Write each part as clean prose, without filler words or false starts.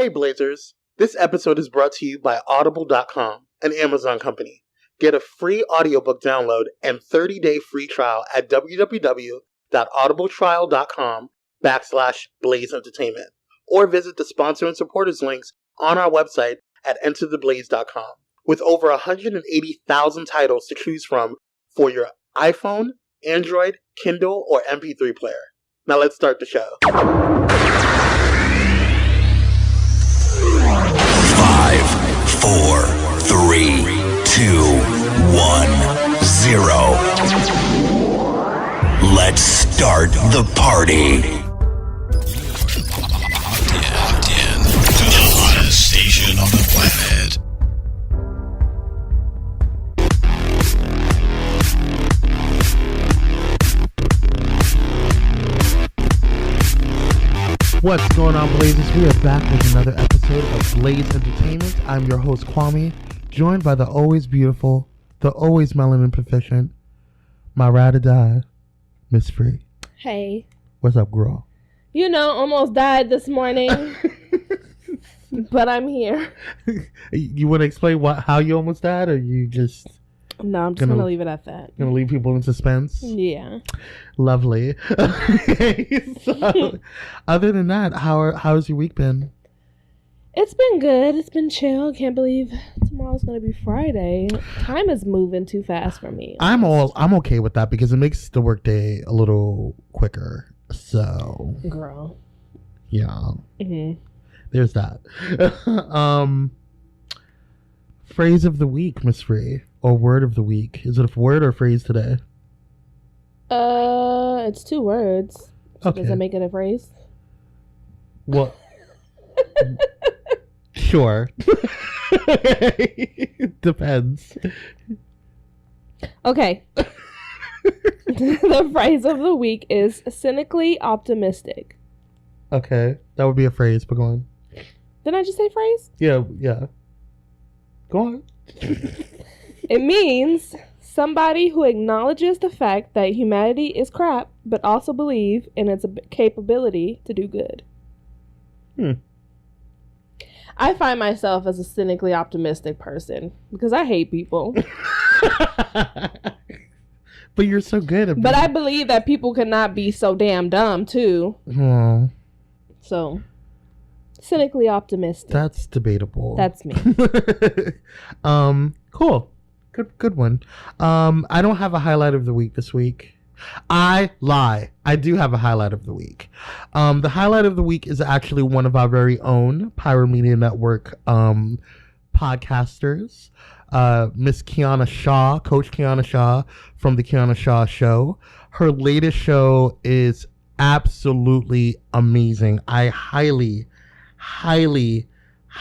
Hey Blazers, this episode is brought to you by Audible.com, an Amazon company. Get a free audiobook download and 30-day free trial at www.audibletrial.com/Blaze Entertainment, or visit the sponsor and supporters links on our website at entertheblaze.com. With over 180,000 titles to choose from for your iPhone, Android, Kindle, or MP3 player. Now let's start the show. 5, 4, 3, 2, 1, 0. Let's start the party. Locked in to the hottest station on the planet. What's going on, Blazers? We are back with another episode of Blaze Entertainment. I'm your host, Kwame, joined by the always beautiful, the always melanin proficient, my ride or die, Miss Free. Hey. What's up, girl? Almost died this morning, but I'm here. You want to explain how you almost died, or you just... No, I'm just going to leave it at that. Gonna leave people in suspense? Yeah. Lovely. Okay, so, other than that, how's your week been? It's been good. It's been chill. Can't believe tomorrow's going to be Friday. Time is moving too fast for me. I'm okay with that because it makes the workday a little quicker. So, girl. Yeah. Mm-hmm. There's that. Phrase of the week, Miss Free, or word of the week. Is it a word or a phrase today? It's 2 words. So okay. Does that make it a phrase? Well, sure. Depends. Okay. The phrase of the week is cynically optimistic. Okay, that would be a phrase, but go on. Didn't I just say phrase? Yeah. Go on. It means somebody who acknowledges the fact that humanity is crap, but also believe in its capability to do good. I find myself as a cynically optimistic person because I hate people. But you're so good at But I believe that people cannot be so damn dumb too. Oh. So, cynically optimistic. That's debatable. That's me. Cool. Good one. I don't have a highlight of the week this week. I lie. I do have a highlight of the week. The highlight of the week is actually one of our very own Pyro Media Network podcasters, Miss Kiana Shaw, Coach Kiana Shaw from the Kiana Shaw Show. Her latest show is absolutely amazing. I highly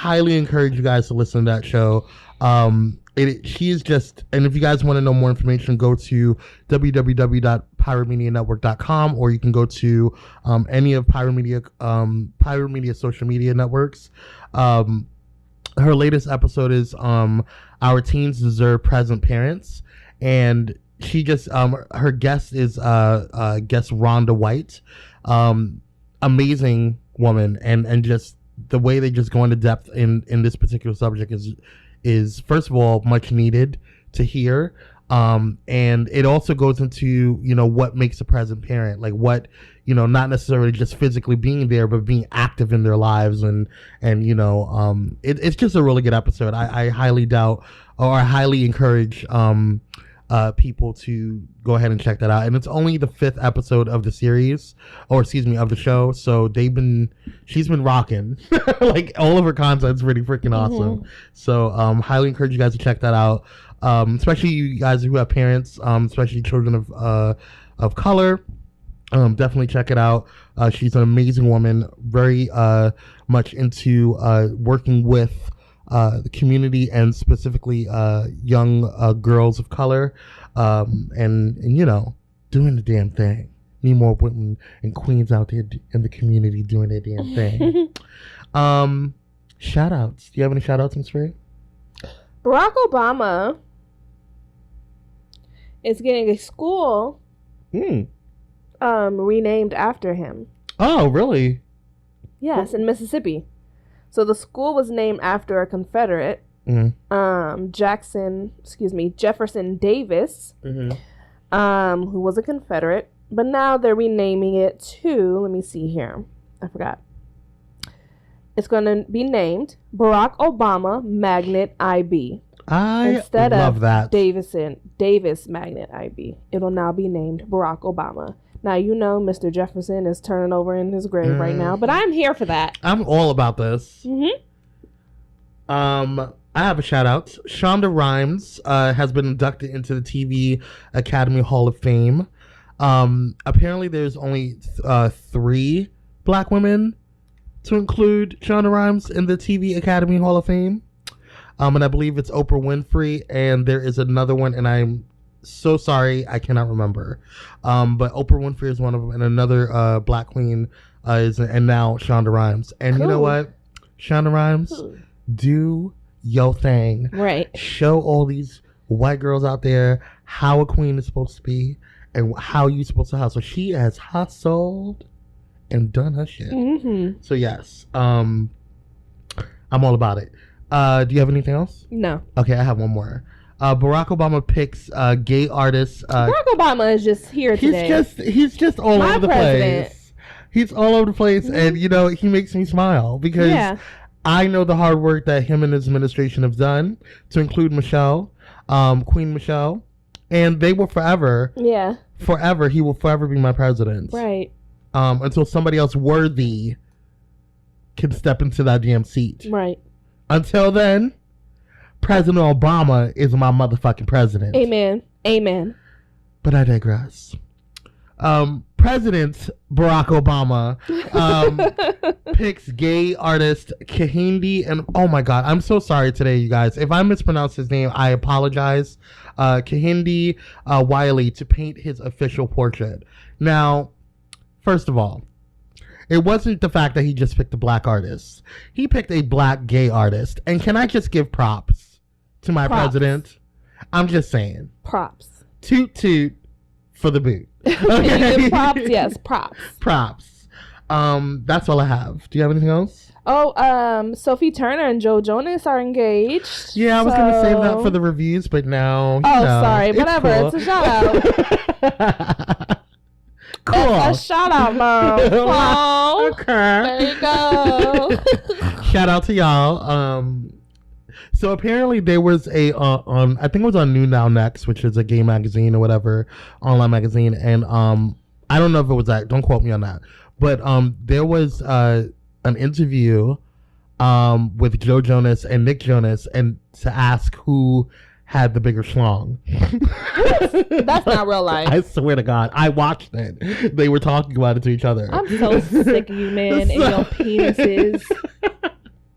encourage you guys to listen to that show. She is just, and if you guys want to know more information, go to www.pyromedianetwork.com, or you can go to any of Pyro Media social media networks. Her latest episode is Our Teens Deserve Present Parents, and she just her guest is guest Rhonda White, amazing woman, and just the way they just go into depth in this particular subject is first of all much needed to hear, and it also goes into what makes a present parent, like what not necessarily just physically being there, but being active in their lives, and it's just a really good episode. I highly encourage people to go ahead and check that out, and it's only the 5th episode of the series, or excuse me, of the show, so she's been rocking. Like, all of her content's really freaking awesome. So highly encourage you guys to check that out, especially you guys who have parents, especially children of color. Definitely check it out. She's an amazing woman, very much into working with the community, and specifically young girls of color, and doing the damn thing. Need more women and queens out there in the community doing their damn thing. Shout outs. Do you have any shout outs, Ms. Free? Barack Obama is getting a school renamed after him. Oh, really? Yes, in Mississippi. So the school was named after a Confederate, Jefferson Davis, who was a Confederate. But now they're renaming it to, let me see here. I forgot. It's going to be named Barack Obama Magnet IB. Instead of that. Davis Magnet IB. It'll now be named Barack Obama. Now, you know Mr. Jefferson is turning over in his grave right now, but I'm here for that. I'm all about this. I have a shout out. Shonda Rhimes has been inducted into the TV Academy Hall of Fame. Apparently there's only 3 black women to include Shonda Rhimes in the TV Academy Hall of Fame. And I believe it's Oprah Winfrey, and there is another one, and I'm so sorry I cannot remember. But Oprah Winfrey is one of them, and another black queen and now Shonda Rhimes. And cool. You know what? Shonda Rhimes, do your thing. Right. Show all these white girls out there how a queen is supposed to be and how you're supposed to hustle. She has hustled and done her shit. So yes, I'm all about it. Do you have anything else? No. Okay, I have one more. Barack Obama picks gay artists. Barack Obama is just here today. He's just all over the place. He's all over the place, and you know he makes me smile because I know the hard work that him and his administration have done to include Michelle, Queen Michelle, and they will forever. Yeah. Forever, he will forever be my president. Right. Until somebody else worthy can step into that damn seat. Right. Until then, President Obama is my motherfucking president. Amen. Amen. But I digress. President Barack Obama picks gay artist Kehinde, and oh my god, I'm so sorry today, you guys. If I mispronounce his name, I apologize. Kehinde Wiley to paint his official portrait. Now, first of all, it wasn't the fact that he just picked a black artist. He picked a black gay artist. And can I just give props to my president? I'm just saying. Props. Toot toot for the boot. Okay. Props, yes, props. Props. That's all I have. Do you have anything else? Oh, Sophie Turner and Joe Jonas are engaged. Yeah, I was going to save that for the reviews, but now, sorry. Whatever. Cool. It's a shout out. Cool. It's a shout out, bro. Okay. There you go. Shout out to y'all. So apparently there was a on I think it was on New Now Next, which is a gay magazine or whatever, online magazine, and I don't know if it was that. Don't quote me on that. But there was an interview with Joe Jonas and Nick Jonas, and to ask who had the bigger schlong. That's not real life. I swear to God, I watched it. They were talking about it to each other. I'm so sick of you, man, and your penises.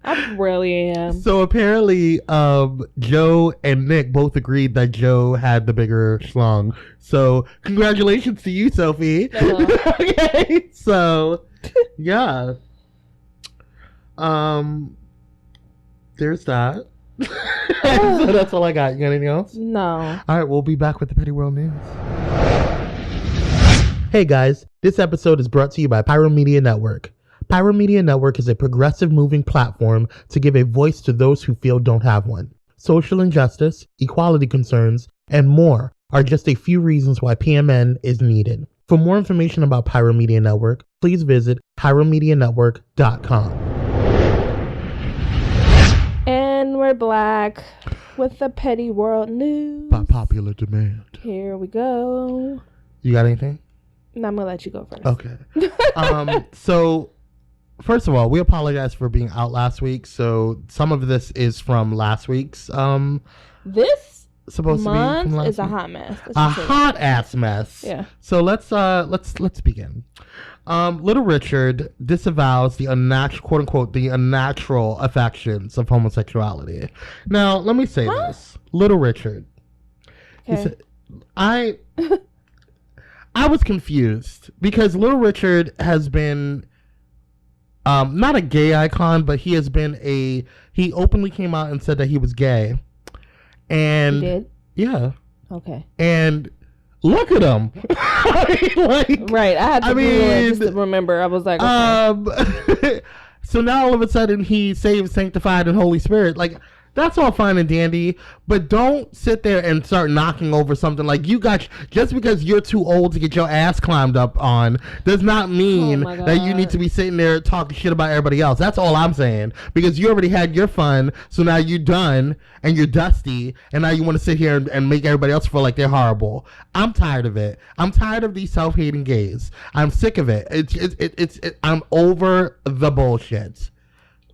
I really am. So apparently, Joe and Nick both agreed that Joe had the bigger schlong. So congratulations to you, Sophie. Okay, so yeah, there's that. So that's all I got. You got anything else? No. All right, we'll be back with the Petty World News. Hey guys, this episode is brought to you by Pyro Media Network. Pyro Media Network is a progressive moving platform to give a voice to those who feel don't have one. Social injustice, equality concerns, and more are just a few reasons why PMN is needed. For more information about Pyro Media Network, please visit pyromedianetwork.com. And we're back with the Petty World News. By popular demand. Here we go. You got anything? No, I'm going to let you go first. Okay. So, first of all, we apologize for being out last week. So, some of this is from last week's. This supposed month to be from last is a week. hot mess. A hot ass mess. Yeah. So let's begin. Little Richard disavows the unnatural, quote unquote, the unnatural affections of homosexuality. Now, let me say this. Little Richard. Okay. He said, I was confused because Little Richard has been not a gay icon, but he has been he openly came out and said that he was gay. And he did? Yeah. Okay. And look at him. Like, right. I had to Google it just to remember. I was like, okay. So now all of a sudden he's saved, sanctified, and Holy Spirit. Like, that's all fine and dandy, but don't sit there and start knocking over something like you got. Just because you're too old to get your ass climbed up on does not mean that you need to be sitting there talking shit about everybody else. That's all I'm saying, because you already had your fun, so now you're done and you're dusty, and now you want to sit here and make everybody else feel like they're horrible. I'm tired of it. I'm tired of these self-hating gays. I'm sick of it. I'm over the bullshit.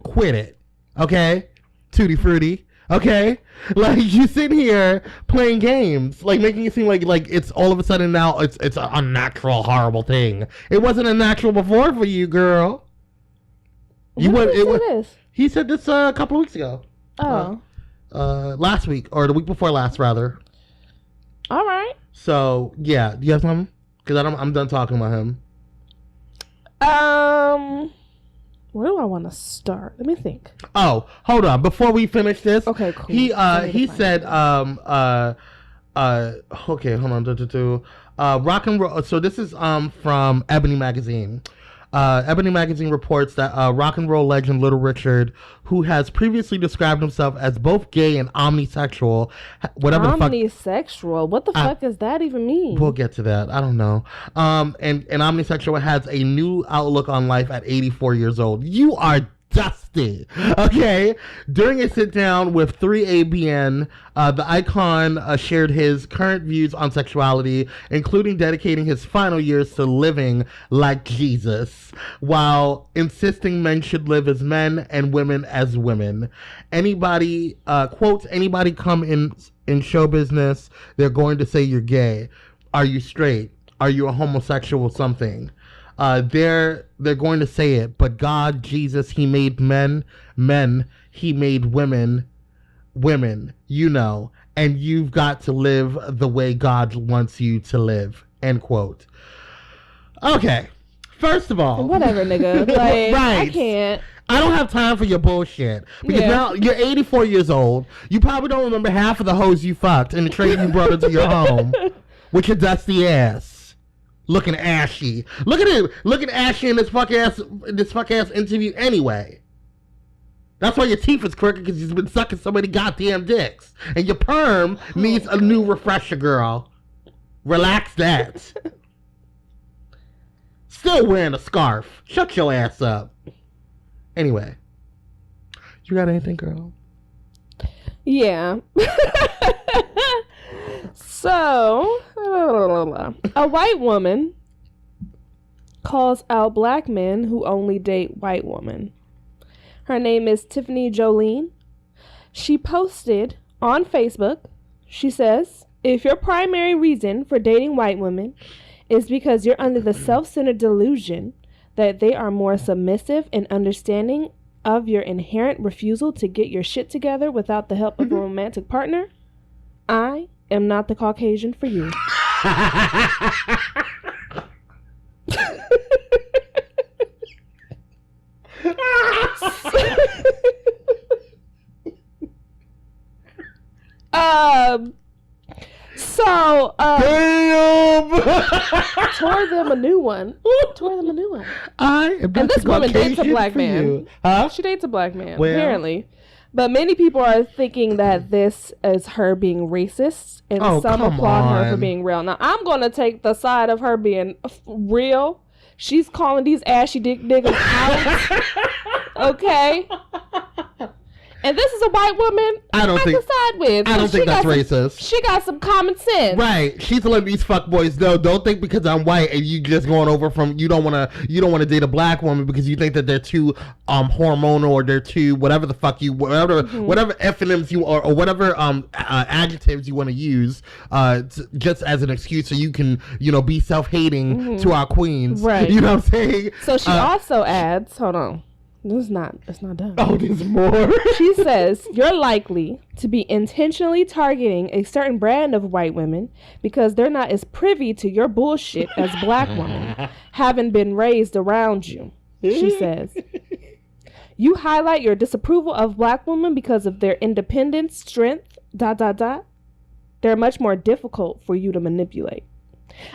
Quit it, okay? Tutti frutti, okay? Like, you sit here playing games, like making it seem like it's all of a sudden now it's an unnatural, horrible thing. It wasn't unnatural before for you, girl. When did he say this? He said this a couple of weeks ago. Oh. Last week, or the week before last, rather. All right. So yeah, do you have something? Because I'm done talking about him. Where do I want to start? Let me think. Oh, hold on. Before we finish this, okay, cool. He said okay, hold on. Rock and roll. So this is from Ebony Magazine. Ebony Magazine reports that rock and roll legend Little Richard, who has previously described himself as both gay and omnisexual, omnisexual? What the fuck does that even mean? We'll get to that. I don't know. And omnisexual has a new outlook on life at 84 years old. You are dusty. Okay. During a sit down with 3ABN, the icon shared his current views on sexuality, including dedicating his final years to living like Jesus, while insisting men should live as men and women as women. Anybody, quotes, anybody come in show business, they're going to say you're gay. Are you straight? Are you a homosexual something? They're going to say it, but God, Jesus, he made men, he made women, you know, and you've got to live the way God wants you to live, end quote. Okay, first of all. Whatever, nigga. Like, right. I can't. I don't have time for your bullshit. Because now you're 84 years old. You probably don't remember half of the hoes you fucked and the train you brought into your home with your dusty ass. Looking ashy. Look at him. Looking ashy in this fuck ass interview anyway. That's why your teeth is crooked, because you've been sucking so many goddamn dicks. And your perm needs a new refresher, girl. Relax that. Still wearing a scarf. Shut your ass up. Anyway. You got anything, girl? Yeah. So, a white woman calls out black men who only date white women. Her name is Tiffany Jolene. She posted on Facebook, she says, if your primary reason for dating white women is because you're under the self-centered delusion that they are more submissive and understanding of your inherent refusal to get your shit together without the help of a romantic partner, I am not the Caucasian for you. Damn! Tore them a new one. I am not and this the woman dates a Caucasian black for man. you. Huh? She dates a black man, Well. apparently. But many people are thinking that this is her being racist, and some applaud her for being real. Now, I'm going to take the side of her being real. She's calling these ashy dick niggas out. Okay? And this is a white woman I can side with. I don't think that's racist. She got some common sense. Right. She's letting these fuckboys know. Don't think because I'm white and you just going over from you don't want to date a black woman because you think that they're too hormonal or they're too whatever the fuck you whatever eponyms you are or whatever adjectives you want to use just as an excuse so you can be self-hating to our queens. Right. You know what I'm saying? So she also adds, hold on. It's not done. Oh, there's more. She says, you're likely to be intentionally targeting a certain brand of white women because they're not as privy to your bullshit as black women, having been raised around you. She says, you highlight your disapproval of black women because of their independence, strength, ... They're much more difficult for you to manipulate.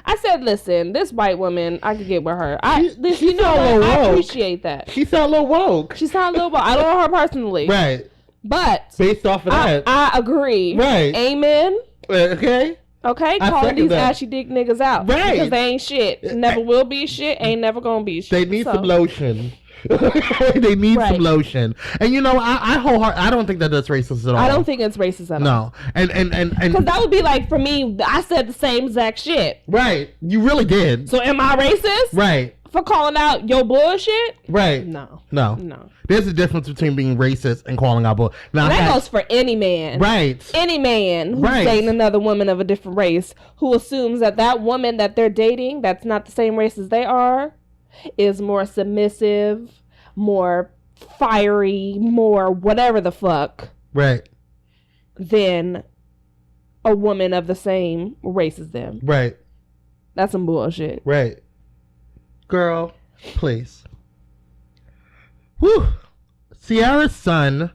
I said, listen, this white woman, I could get with her. I appreciate that. She sound a little woke. She sound a little woke. I don't know her personally. Right. But based off of that. I agree. Right. Amen. Okay. Okay, calling these ashy dick niggas out. Right. Because they ain't shit. Never will be shit. Ain't never gonna be shit. They need some lotion. They need some lotion. And you know, I don't think that that's racist at all. I don't think it's racist at all. No. And because that would be like, for me, I said the same exact shit. Right. You really did. So am I racist? Right. For calling out your bullshit? Right. No. There's a difference between being racist and calling out bullshit. Now that goes for any man. Right. Any man who's dating another woman of a different race, who assumes that woman that they're dating, that's not the same race as they are, is more submissive, more fiery, more whatever the fuck. Right. Than a woman of the same race as them. Right. That's some bullshit. Right. Girl, please. Whew. Sierra's son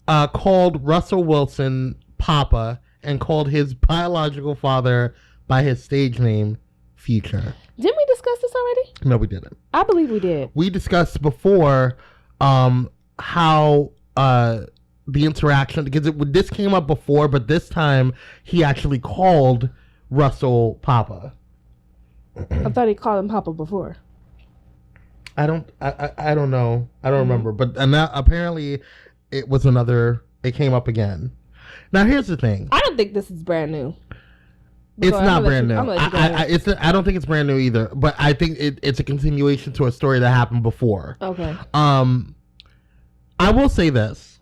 called Russell Wilson Papa and called his biological father by his stage name, Future. Didn't we discuss this already? No, we didn't. I believe we did. We discussed before how the interaction, because this came up before, but this time he actually called Russell Papa. I thought he called him Papa before. I don't know. I don't remember. But apparently it came up again. Now here's the thing. I don't think this is brand new. It's not brand new. I don't think it's brand new either. But I think it's a continuation to a story that happened before. Okay. I will say this.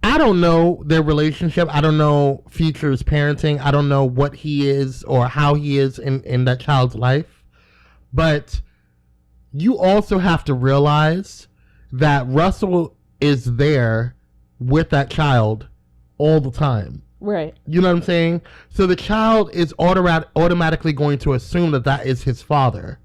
I don't know their relationship. I don't know Future's parenting. I don't know what he is or how he is in that child's life. But you also have to realize that Russell is there with that child all the time. Right. You know what I'm saying? So the child is automatically going to assume that is his father.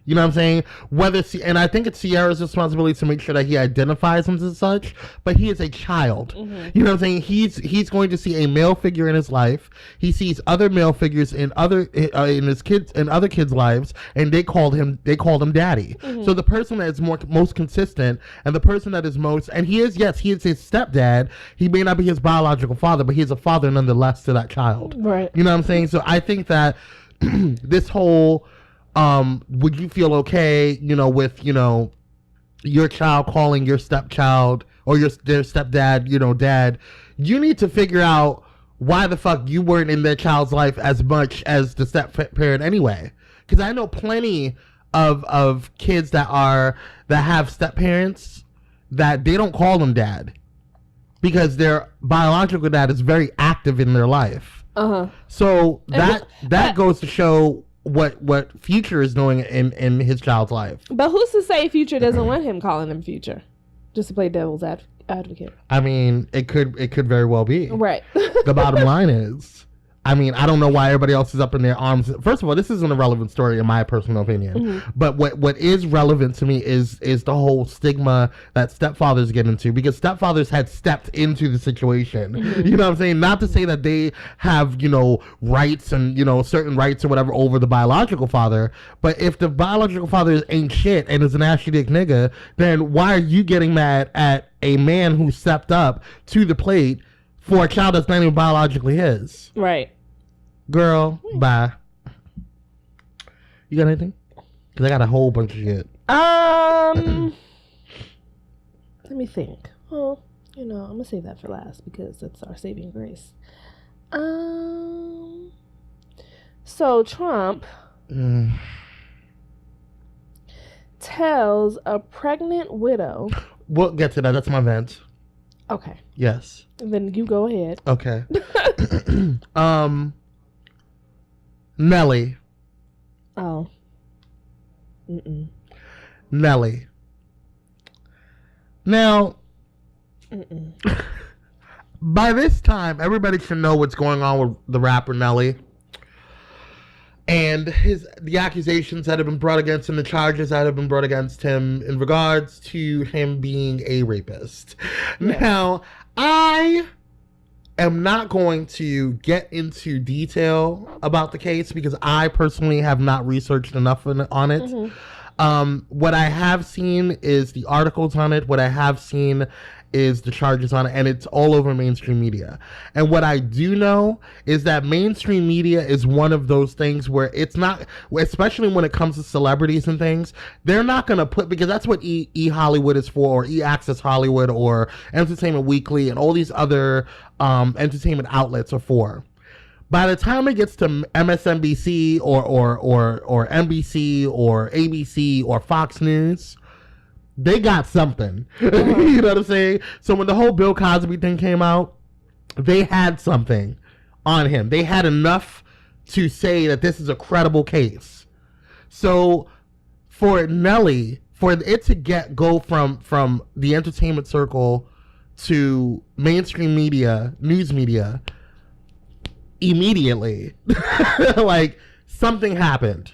You know what I'm saying? And I think it's Sierra's responsibility to make sure that he identifies him as such, but he is a child. Mm-hmm. You know what I'm saying? He's going to see a male figure in his life. He sees other male figures in other kids' lives, and they called him daddy. Mm-hmm. So the person that is most consistent, and the person that is he is his stepdad. He may not be his biological father, but he's a father nonetheless to that child. Right. You know what I'm saying? So I think that this whole would you feel okay, with, your child calling your stepchild or their stepdad, dad? You need to figure out why the fuck you weren't in their child's life as much as the step-parent anyway. Because I know plenty of kids that have step-parents that they don't call them dad because their biological dad is very active in their life. Uh-huh. So that goes to show what Future is doing in his child's life. But who's to say Future doesn't want him calling him Future, just to play devil's advocate? I mean, it could very well be. Right. The bottom line is, I mean, I don't know why everybody else is up in their arms. First of all, this isn't a relevant story in my personal opinion. Mm-hmm. But what is relevant to me is the whole stigma that stepfathers get into, because stepfathers had stepped into the situation. Mm-hmm. You know what I'm saying? Not to say that they have, rights and, certain rights or whatever over the biological father. But if the biological father ain't shit and is an ashy dick nigga, then why are you getting mad at a man who stepped up to the plate for a child that's not even biologically his? Right. Girl, bye. You got anything? Because I got a whole bunch of shit. Let me think. Well, I'm going to save that for last because that's our saving grace. So Trump tells a pregnant widow. We'll get to that. That's my vent. Okay. Yes. Then you go ahead. Okay. Nelly. Oh. Nelly. Now, by this time, everybody should know what's going on with the rapper Nelly. And the accusations that have been brought against him, the charges that have been brought against him in regards to him being a rapist. Yes. Now, I am not going to get into detail about the case because I personally have not researched enough on it. What I have seen is the articles on it. What I have seen is the charges on it, and it's all over mainstream media. And what I do know is that mainstream media is one of those things where it's not, especially when it comes to celebrities and things, they're not going to put, because that's what E Hollywood is for, or E Access Hollywood, or Entertainment Weekly, and all these other entertainment outlets are for. By the time it gets to MSNBC or NBC or ABC or Fox News, they got something. You know what I'm saying? So when the whole Bill Cosby thing came out, they had something on him. They had enough to say that this is a credible case. So for Nelly, for it to go from the entertainment circle to mainstream media, news media, immediately, like something happened.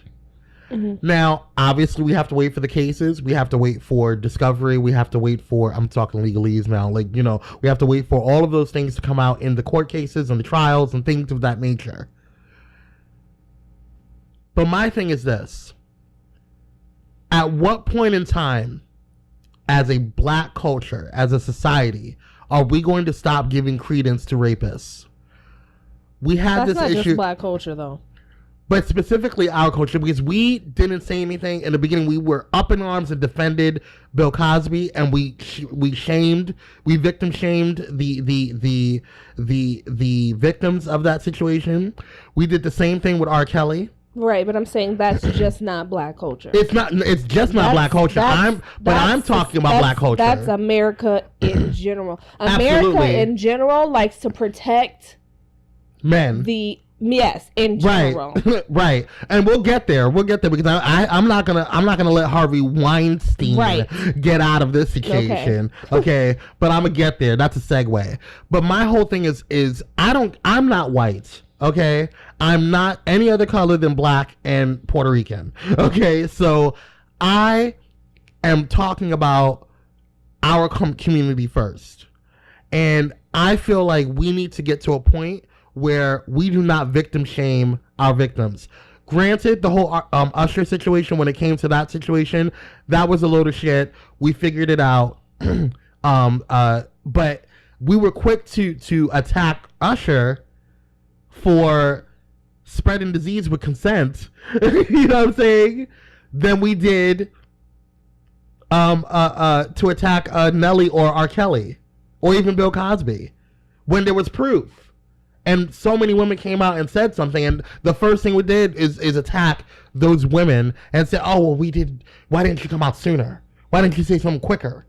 Now, obviously, we have to wait for the cases. We have to wait for discovery. We have to wait for, I'm talking legalese now, like, you know, we have to wait for all of those things to come out in the court cases and the trials and things of that nature. But my thing is this. At what point in time, as a black culture, as a society, are we going to stop giving credence to rapists? We had this issue. That's not just black culture, though. But specifically our culture, because we didn't say anything in the beginning. We were up in arms and defended Bill Cosby, and we victim shamed the victims of that situation. We did the same thing with R. Kelly. Right, but I'm saying that's just not black culture. It's not. It's just not black culture. I'm talking about black culture. That's America in general. America Absolutely. in general likes to protect men. Yes, in general. Right. And we'll get there because I'm not gonna let Harvey Weinstein get out of this situation. Okay. But I'm gonna get there. That's a segue. But my whole thing is I'm not white. Okay. I'm not any other color than black and Puerto Rican. Okay. So I am talking about our community first. And I feel like we need to get to a point where we do not victim shame our victims. Granted, the whole Usher situation, when it came to that situation, that was a load of shit. We figured it out. But we were quick to attack Usher for spreading disease with consent. You know what I'm saying? Than we did to attack Nelly or R. Kelly or even Bill Cosby when there was proof. And so many women came out and said something, and the first thing we did is attack those women and say, "Oh, well, why didn't you come out sooner? Why didn't you say something quicker?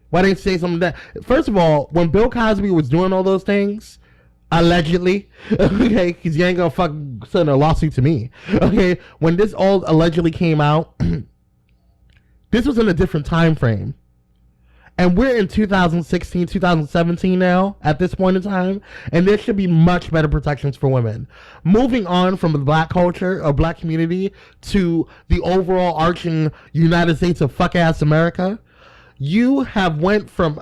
Why didn't you say something that?" First of all, when Bill Cosby was doing all those things, allegedly, okay, because you ain't gonna send a lawsuit to me, okay, when this all allegedly came out, this was in a different time frame. And we're in 2016, 2017 now, at this point in time, and there should be much better protections for women. Moving on from the black culture or black community to the overall arching United States of fuck-ass America, you have went from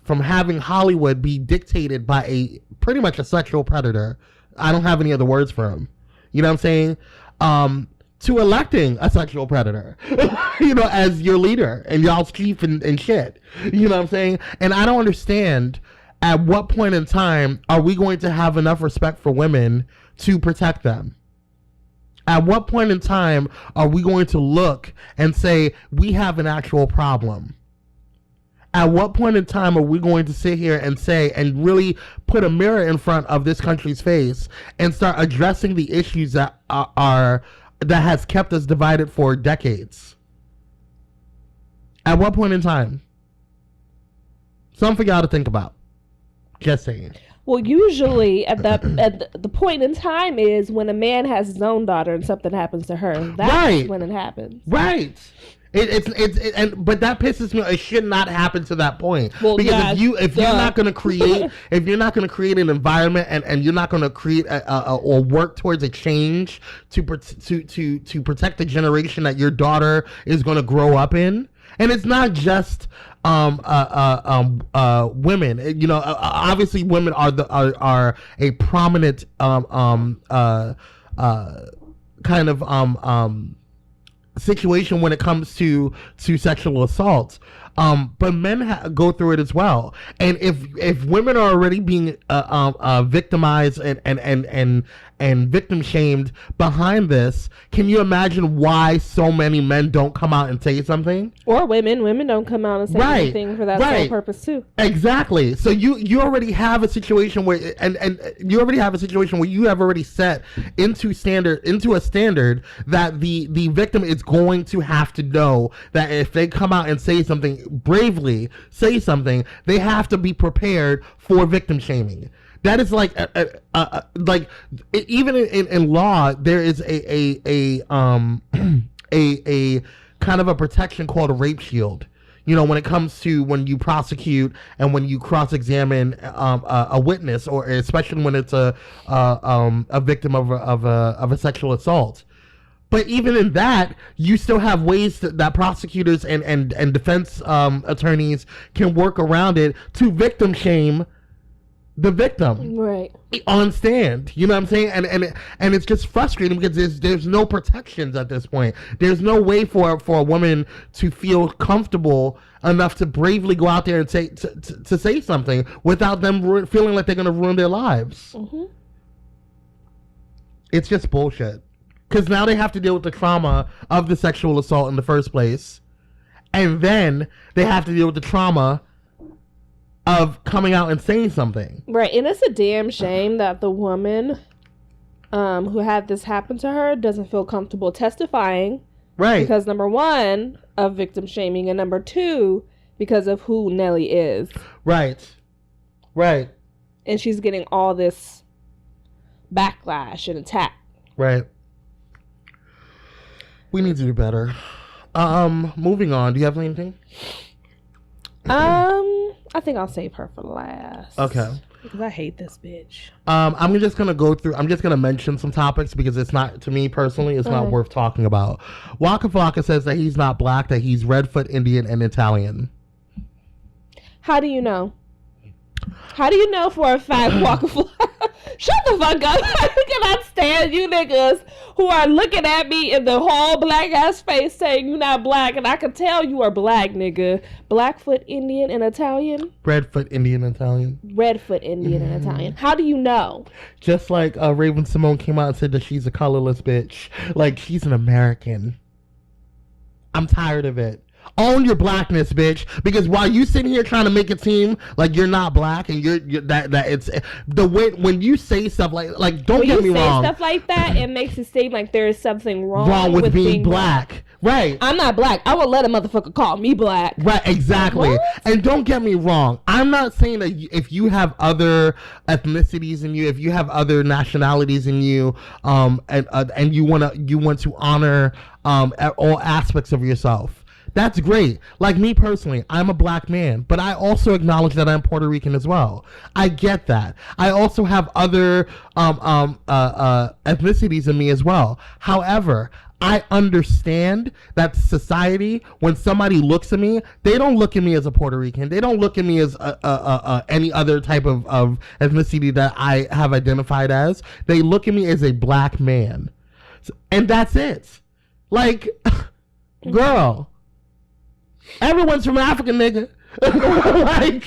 having Hollywood be dictated by pretty much a sexual predator. I don't have any other words for him. You know what I'm saying? To electing a sexual predator, you know, as your leader and y'all's chief and shit. You know what I'm saying? And I don't understand at what point in time are we going to have enough respect for women to protect them? At what point in time are we going to look and say we have an actual problem? At what point in time are we going to sit here and say and really put a mirror in front of this country's face and start addressing the issues that that has kept us divided for decades? At what point in time? Something for y'all to think about. Just saying. Well, usually at the point in time is when a man has his own daughter and something happens to her. That's when it happens. Right. But that pisses me off. It should not happen to that point. Well, because if you're not going to create an environment and you're not going to create or work towards a change to protect the generation that your daughter is going to grow up in, And it's not just women. You know, obviously women are a prominent kind of situation when it comes to sexual assault. But men go through it as well. And if women are already being victimized and victim shamed behind this, can you imagine why so many men don't come out and say something? Or women don't come out and say anything for that sole purpose too. Exactly. So you already have a situation where and you already have a situation where you have already set into a standard that the victim is going to have to know that if they come out and say something, bravely say something, they have to be prepared for victim shaming. That is like even in law, there is a kind of a protection called a rape shield. You know, when it comes to when you prosecute and when you cross-examine a witness, or especially when it's a victim of a sexual assault. But even in that, you still have ways that prosecutors and defense attorneys can work around it to victim shame the victim, right, on stand. You know what I'm saying? And it's just frustrating because there's no protections at this point. There's no way for a woman to feel comfortable enough to bravely go out there and say to say something without them feeling like they're going to ruin their lives. Mm-hmm. It's just bullshit. Because now they have to deal with the trauma of the sexual assault in the first place, and then they have to deal with the trauma of coming out and saying something. Right, and it's a damn shame that the woman who had this happen to her doesn't feel comfortable testifying. Right. Because number one, of victim shaming, and number two, because of who Nelly is. Right. Right. And she's getting all this backlash and attack. Right. We need to do better. Moving on. Do you have anything? I think I'll save her for last. Okay. Because I hate this bitch. I'm just gonna mention some topics because it's not, to me personally, it's not worth talking about. Waka Flocka says that he's not black, that he's Redfoot, Indian, and Italian. How do you know? How do you know for a fact Waka Flocka? Shut the fuck up. I cannot stand you niggas who are looking at me in the whole black ass face saying you're not black, and I can tell you are black, nigga. Blackfoot, Indian, and Italian? Redfoot, Indian, Italian. Redfoot, Indian, and Italian. How do you know? Just like Raven Simone came out and said that she's a colorless bitch. Like, she's an American. I'm tired of it. Own your blackness, bitch. Because while you sitting here trying to make it seem like you're not black, and you're that it's the way when you say stuff like don't get me wrong. When you say stuff like that, it makes it seem like there is something wrong with being black. Right. I'm not black. I would let a motherfucker call me black. Right, exactly. What? And don't get me wrong. I'm not saying that if you have other ethnicities in you, if you have other nationalities in you, and you want to honor all aspects of yourself, that's great. Like me personally, I'm a black man, but I also acknowledge that I'm Puerto Rican as well. I get that. I also have other ethnicities in me as well. However, I understand that society, when somebody looks at me, they don't look at me as a Puerto Rican. They don't look at me as any other type of ethnicity that I have identified as. They look at me as a black man. And that's it. Like, girl, everyone's from Africa, nigga. Like,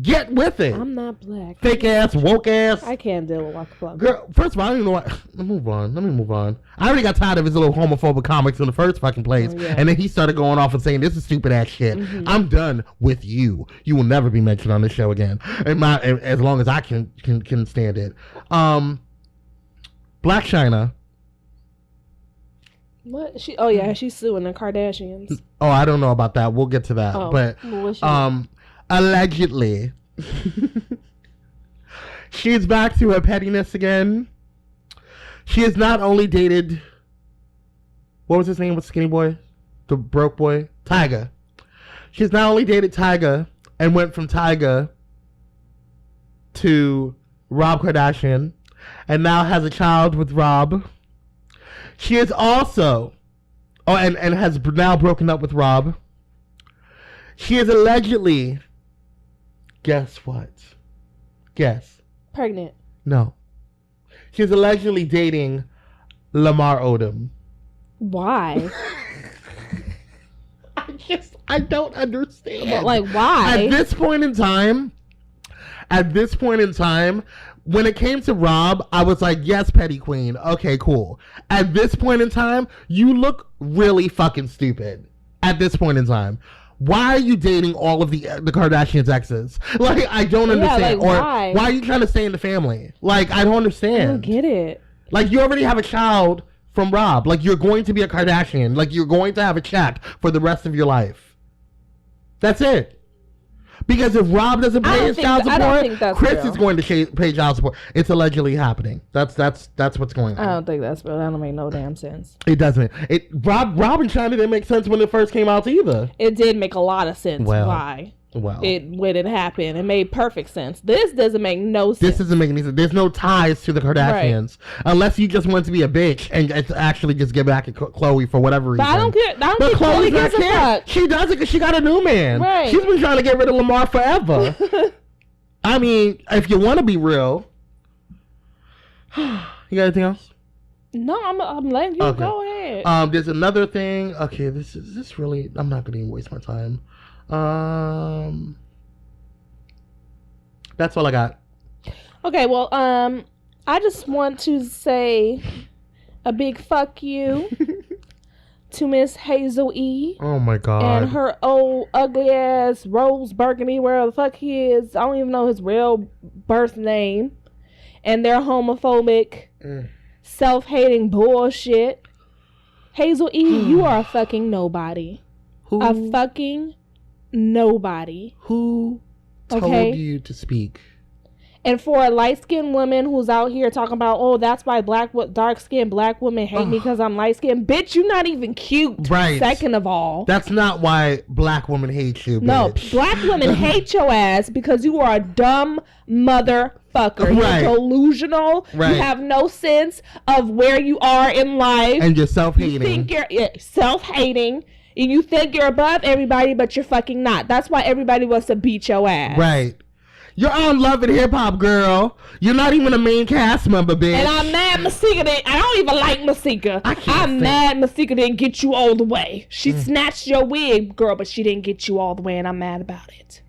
get with it. I'm not black. Fake ass, woke ass. I can't deal with Waka Flocka. Girl, first of all, I don't even know what. Let me move on. I already got tired of his little homophobic comics in the first fucking place. Oh, yeah. And then he started going off and saying, this is stupid ass shit. Mm-hmm. I'm done with you. You will never be mentioned on this show again. As long as I can stand it. Black China. What? She's suing the Kardashians. Oh, I don't know about that. We'll get to that. Oh, but allegedly, she's back to her pettiness again. She has not only dated, what was his name? What's skinny boy? The broke boy? Tyga. She's not only dated Tyga and went from Tyga to Rob Kardashian and now has a child with Rob. She is also, and has now broken up with Rob. She is allegedly, guess what? Guess. Pregnant. No. She's allegedly dating Lamar Odom. Why? I don't understand. But, like, why? At this point in time, when it came to Rob, I was like, yes, petty queen. Okay, cool. At this point in time, you look really fucking stupid. At this point in time. Why are you dating all of the Kardashians' exes? Like, I don't understand. Like, or why are you trying to stay in the family? Like, I don't understand. I don't get it. Like, you already have a child from Rob. Like, you're going to be a Kardashian. Like, you're going to have a check for the rest of your life. That's it. Because if Rob doesn't pay his child support, Chris is going to pay child support. It's allegedly happening. That's what's going on. I don't think that's real. That don't make no damn sense. It doesn't. Rob and China didn't make sense when it first came out either. It did make a lot of sense. Why? When it happened, it made perfect sense. This doesn't make no sense. This doesn't make any sense. There's no ties to the Kardashians, unless you just want to be a bitch and actually just get back at Khloe for whatever reason. But I don't care. I don't think Khloe gives a fuck. She does it because she got a new man. Right. She's been trying to get rid of Lamar forever. I mean, if you want to be real, you got anything else? No, I'm letting you go ahead. There's another thing. Okay, this really. I'm not gonna even waste my time. That's all I got. Okay, well, I just want to say a big fuck you to Miss Hazel E. Oh my god. And her old ugly ass Rose Burgundy, where the fuck he is. I don't even know his real birth name. And their homophobic, self-hating bullshit. Hazel E, you are a fucking nobody. Who? A fucking nobody. Who told you to speak? And for a light-skinned woman who's out here talking about, oh, that's why dark-skinned black women hate me because I'm light-skinned. Bitch, you're not even cute. Right. Second of all. That's not why black women hate you, bitch. No, black women hate your ass because you are a dumb motherfucker. Right. You're delusional. Right. You have no sense of where you are in life. And you're self-hating. You think you're self-hating. And you think you're above everybody, but you're fucking not. That's why everybody wants to beat your ass. Right. You're on Love and Hip Hop, girl. You're not even a main cast member, bitch. And I'm mad Masika didn't. I don't even like Masika. I'm mad Masika didn't get you all the way. She snatched your wig, girl, but she didn't get you all the way, and I'm mad about it.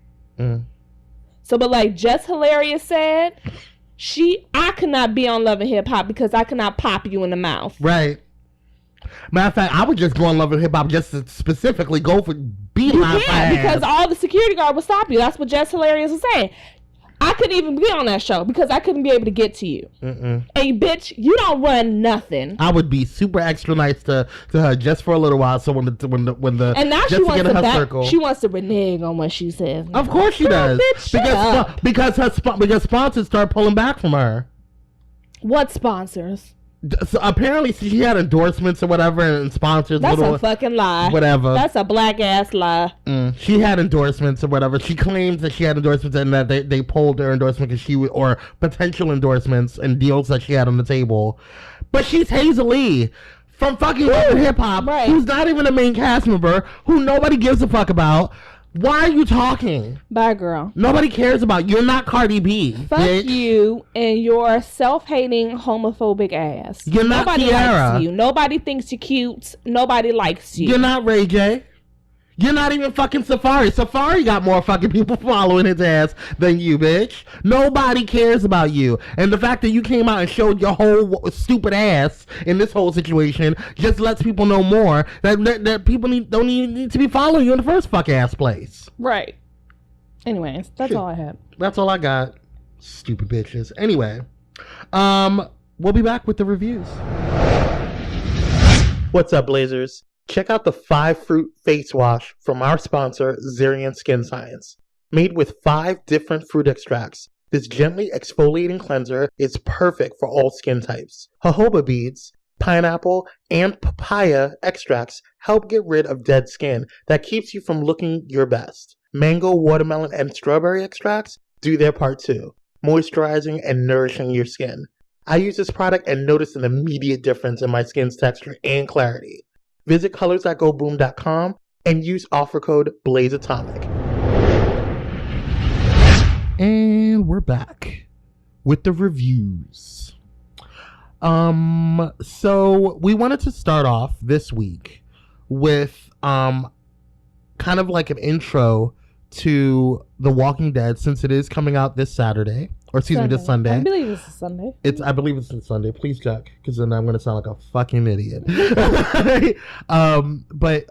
So, but like Just Hilarious said, I could not be on Love and Hip Hop because I could not pop you in the mouth. Right. Matter of fact, I would just go on Love and Hip Hop just to specifically go for beeline. Yeah, because all the security guard would stop you. That's what Just Hilarious was saying. I couldn't even be on that show because I couldn't be able to get to you. Hey, bitch, you don't run nothing. I would be super extra nice to her just for a little while. So when the and now she wants to circle, she wants to renege on what she says. Of course she does. Bitch, because sponsors start pulling back from her. What sponsors? So apparently she had endorsements or whatever and sponsors. That's a fucking lie. Whatever. That's a black ass lie. She had endorsements or whatever. She claims that she had endorsements and that they pulled her endorsement because or potential endorsements and deals that she had on the table. But she's Hazel Lee from fucking Hip Hop, who's not even a main cast member, who nobody gives a fuck about. Why are you talking? Bye, girl. Nobody cares about you. You're not Cardi B. Fuck bitch. you and your self-hating homophobic ass. You're not Nobody Kiara. likes you. Nobody thinks you're cute. Nobody likes you. You're not Ray J. You're not even fucking Safari. Safari got more fucking people following his ass than you, bitch. Nobody cares about you. And the fact that you came out and showed your whole stupid ass in this whole situation just lets people know more that people don't even need to be following you in the first fuck ass place. Right. Anyways, that's all I had. That's all I got. Stupid bitches. Anyway, we'll be back with the reviews. What's up, Blazers? Check out the 5-fruit face wash from our sponsor, Zerion Skin Science. Made with 5 different fruit extracts, this gently exfoliating cleanser is perfect for all skin types. Jojoba beads, pineapple, and papaya extracts help get rid of dead skin that keeps you from looking your best. Mango, watermelon, and strawberry extracts do their part too, moisturizing and nourishing your skin. I use this product and notice an immediate difference in my skin's texture and clarity. Visit colorsthatgoboom.com and use offer code BlazeAtomic. And we're back with the reviews. So we wanted to start off this week with kind of like an intro to The Walking Dead, since it is coming out this Saturday, or excuse me, this Sunday. I believe it's a Sunday. I believe it's a Sunday. Please check, because then I'm going to sound like a fucking idiot. But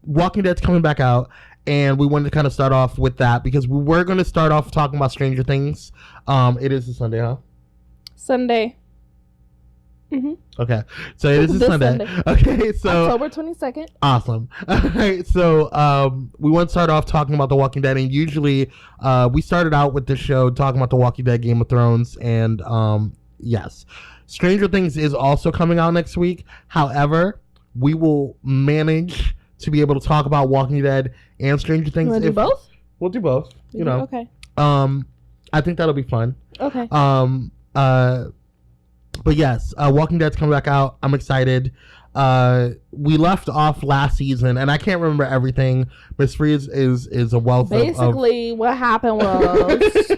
Walking Dead's coming back out, and we wanted to kind of start off with that because we were going to start off talking about Stranger Things. It is a Sunday, huh? Sunday. Mm-hmm. Okay, so it is a Sunday. Okay, so October 22nd. Awesome. All right, so we want to start off talking about The Walking Dead, and usually we started out with this show talking about The Walking Dead, Game of Thrones, and yes, Stranger Things is also coming out next week. However, we will manage to be able to talk about Walking Dead and Stranger Things. You want to do both? We'll do both. You know. Okay. I think that'll be fun. Okay. But yes, Walking Dead's coming back out. I'm excited. We left off last season, and I can't remember everything. Miss Freeze is a wealth Basically, what happened was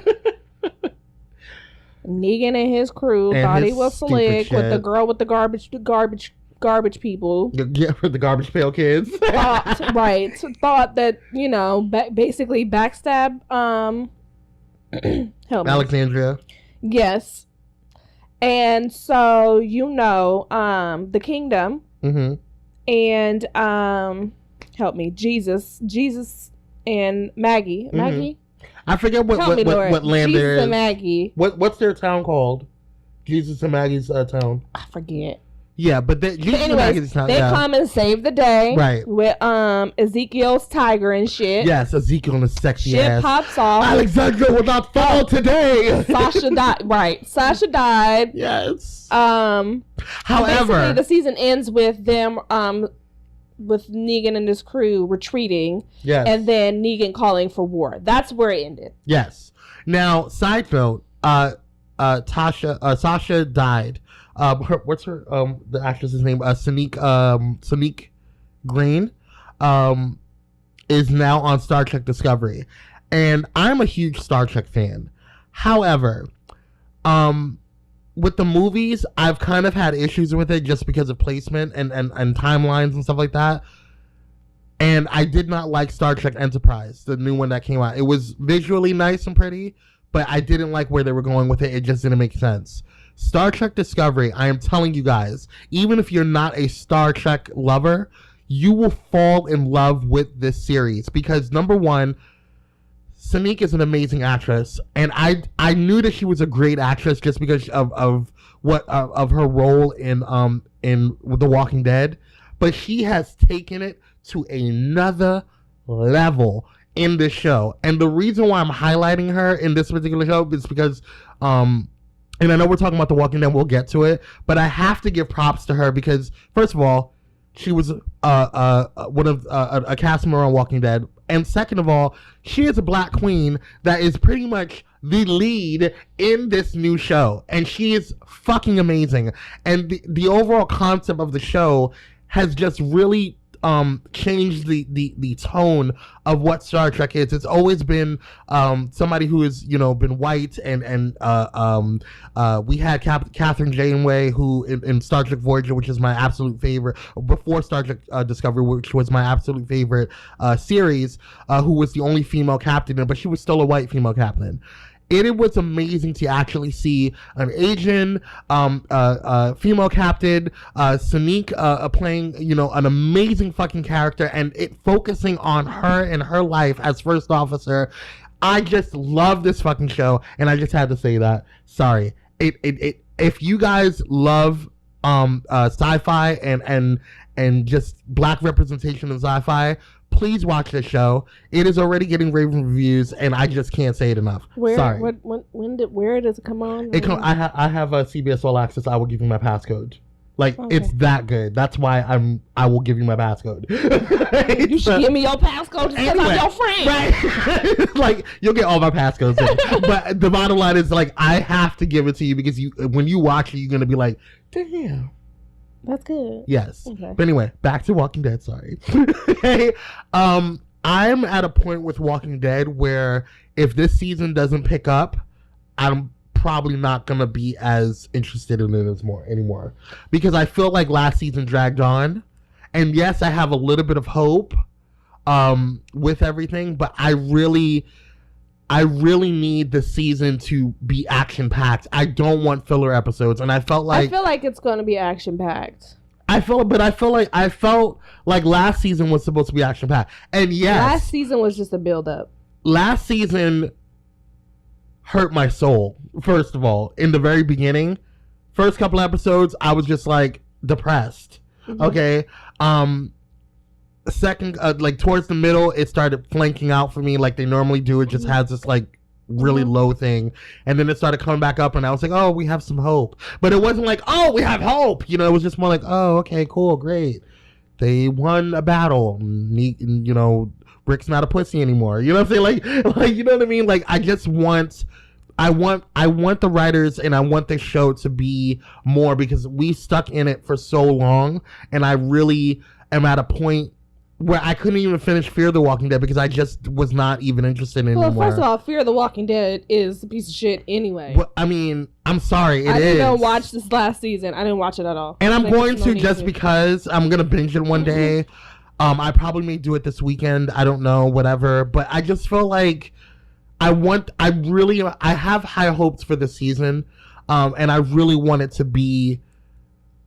Negan and his crew thought he was slick with the girl with the garbage people. Yeah, for the garbage pail kids. Thought that, basically backstab help me. Alexandria. Yes. And so, the kingdom and help me, Jesus and Maggie. Mm-hmm. Maggie? I forget what land Jesus there is. and Maggie. What's their town called? Jesus and Maggie's town. I forget. Yeah, but Jesus and Maggie's town. They come and save the day. Right. With Ezekiel's tiger and shit. Yes, Ezekiel and his sexy shit ass. Shit pops off. Alexandra will not fall today. Sasha died. Right. Sasha died. Yes. However, the season ends with them with Negan and his crew retreating. Yes. And then Negan calling for war. That's where it ended. Yes. Now, side note, Sasha died. What's her the actress's name? Cynical Green is now on Star Trek Discovery, and I'm a huge Star Trek fan. However, with the movies, I've kind of had issues with it just because of placement and timelines and stuff like that. And I did not like Star Trek Enterprise, the new one that came out. It was visually nice and pretty, but I didn't like where they were going with it. It just didn't make sense. Star Trek Discovery, I am telling you guys, even if you're not a Star Trek lover, you will fall in love with this series because, number one, Sonique is an amazing actress, and I knew that she was a great actress just because of her role in The Walking Dead, but she has taken it to another level in this show. And the reason why I'm highlighting her in this particular show is because and I know we're talking about The Walking Dead, we'll get to it, but I have to give props to her because, first of all, she was one of a cast member on Walking Dead, and second of all, she is a black queen that is pretty much the lead in this new show, and she is fucking amazing. And the overall concept of the show has just really changed the tone of what Star Trek is. It's always been somebody who has been white, and we had Catherine Janeway, who in Star Trek Voyager, which is my absolute favorite, before Star Trek Discovery, which was my absolute favorite series, who was the only female captain, but she was still a white female captain. It was amazing to actually see an Asian female captain, Sonique, playing, an amazing fucking character, and it focusing on her and her life as first officer. I just love this fucking show, and I just had to say that. Sorry. If you guys love sci-fi and just black representation in sci-fi, please watch this show. It is already getting rave reviews, and I just can't say it enough. Sorry. Where does it come on? I have a CBS All Access. I will give you my passcode. It's that good. That's why I will give you my passcode. You should give me your passcode because I'm your friend. Right. You'll get all my passcodes in. But the bottom line is, I have to give it to you because when you watch it, you're going to be like, damn. That's good. Yes. Okay. But anyway, back to Walking Dead. Sorry. Okay. I'm at a point with Walking Dead where if this season doesn't pick up, I'm probably not gonna be as interested in it anymore because I feel like last season dragged on, and yes, I have a little bit of hope with everything, but I really need the season to be action packed. I don't want filler episodes, and I feel like it's going to be action packed. I felt like last season was supposed to be action packed, and yes, last season was just a build up. Last season hurt my soul. First of all, in the very beginning, first couple episodes, I was just like depressed. Mm-hmm. Okay. Second, like towards the middle, it started flanking out for me like they normally do. It just has this like really low thing, and then it started coming back up, and I was like, oh, we have some hope. But it wasn't like, oh, we have hope. You know, it was just more like, oh, okay, cool, great. They won a battle. You know, Rick's not a pussy anymore. You know what I'm saying? Like you know what I mean? Like I want the writers and I want the show to be more, because we stuck in it for so long, and I really am at a point where I couldn't even finish Fear the Walking Dead because I just was not even interested in it anymore. Well, first of all, Fear the Walking Dead is a piece of shit anyway. Well, I mean, I'm sorry, I didn't watch this last season. I didn't watch it at all. And I'm going to just because I'm going to binge it one day. I probably may do it this weekend. I don't know, whatever. But I just feel like I have high hopes for this season. And I really want it to be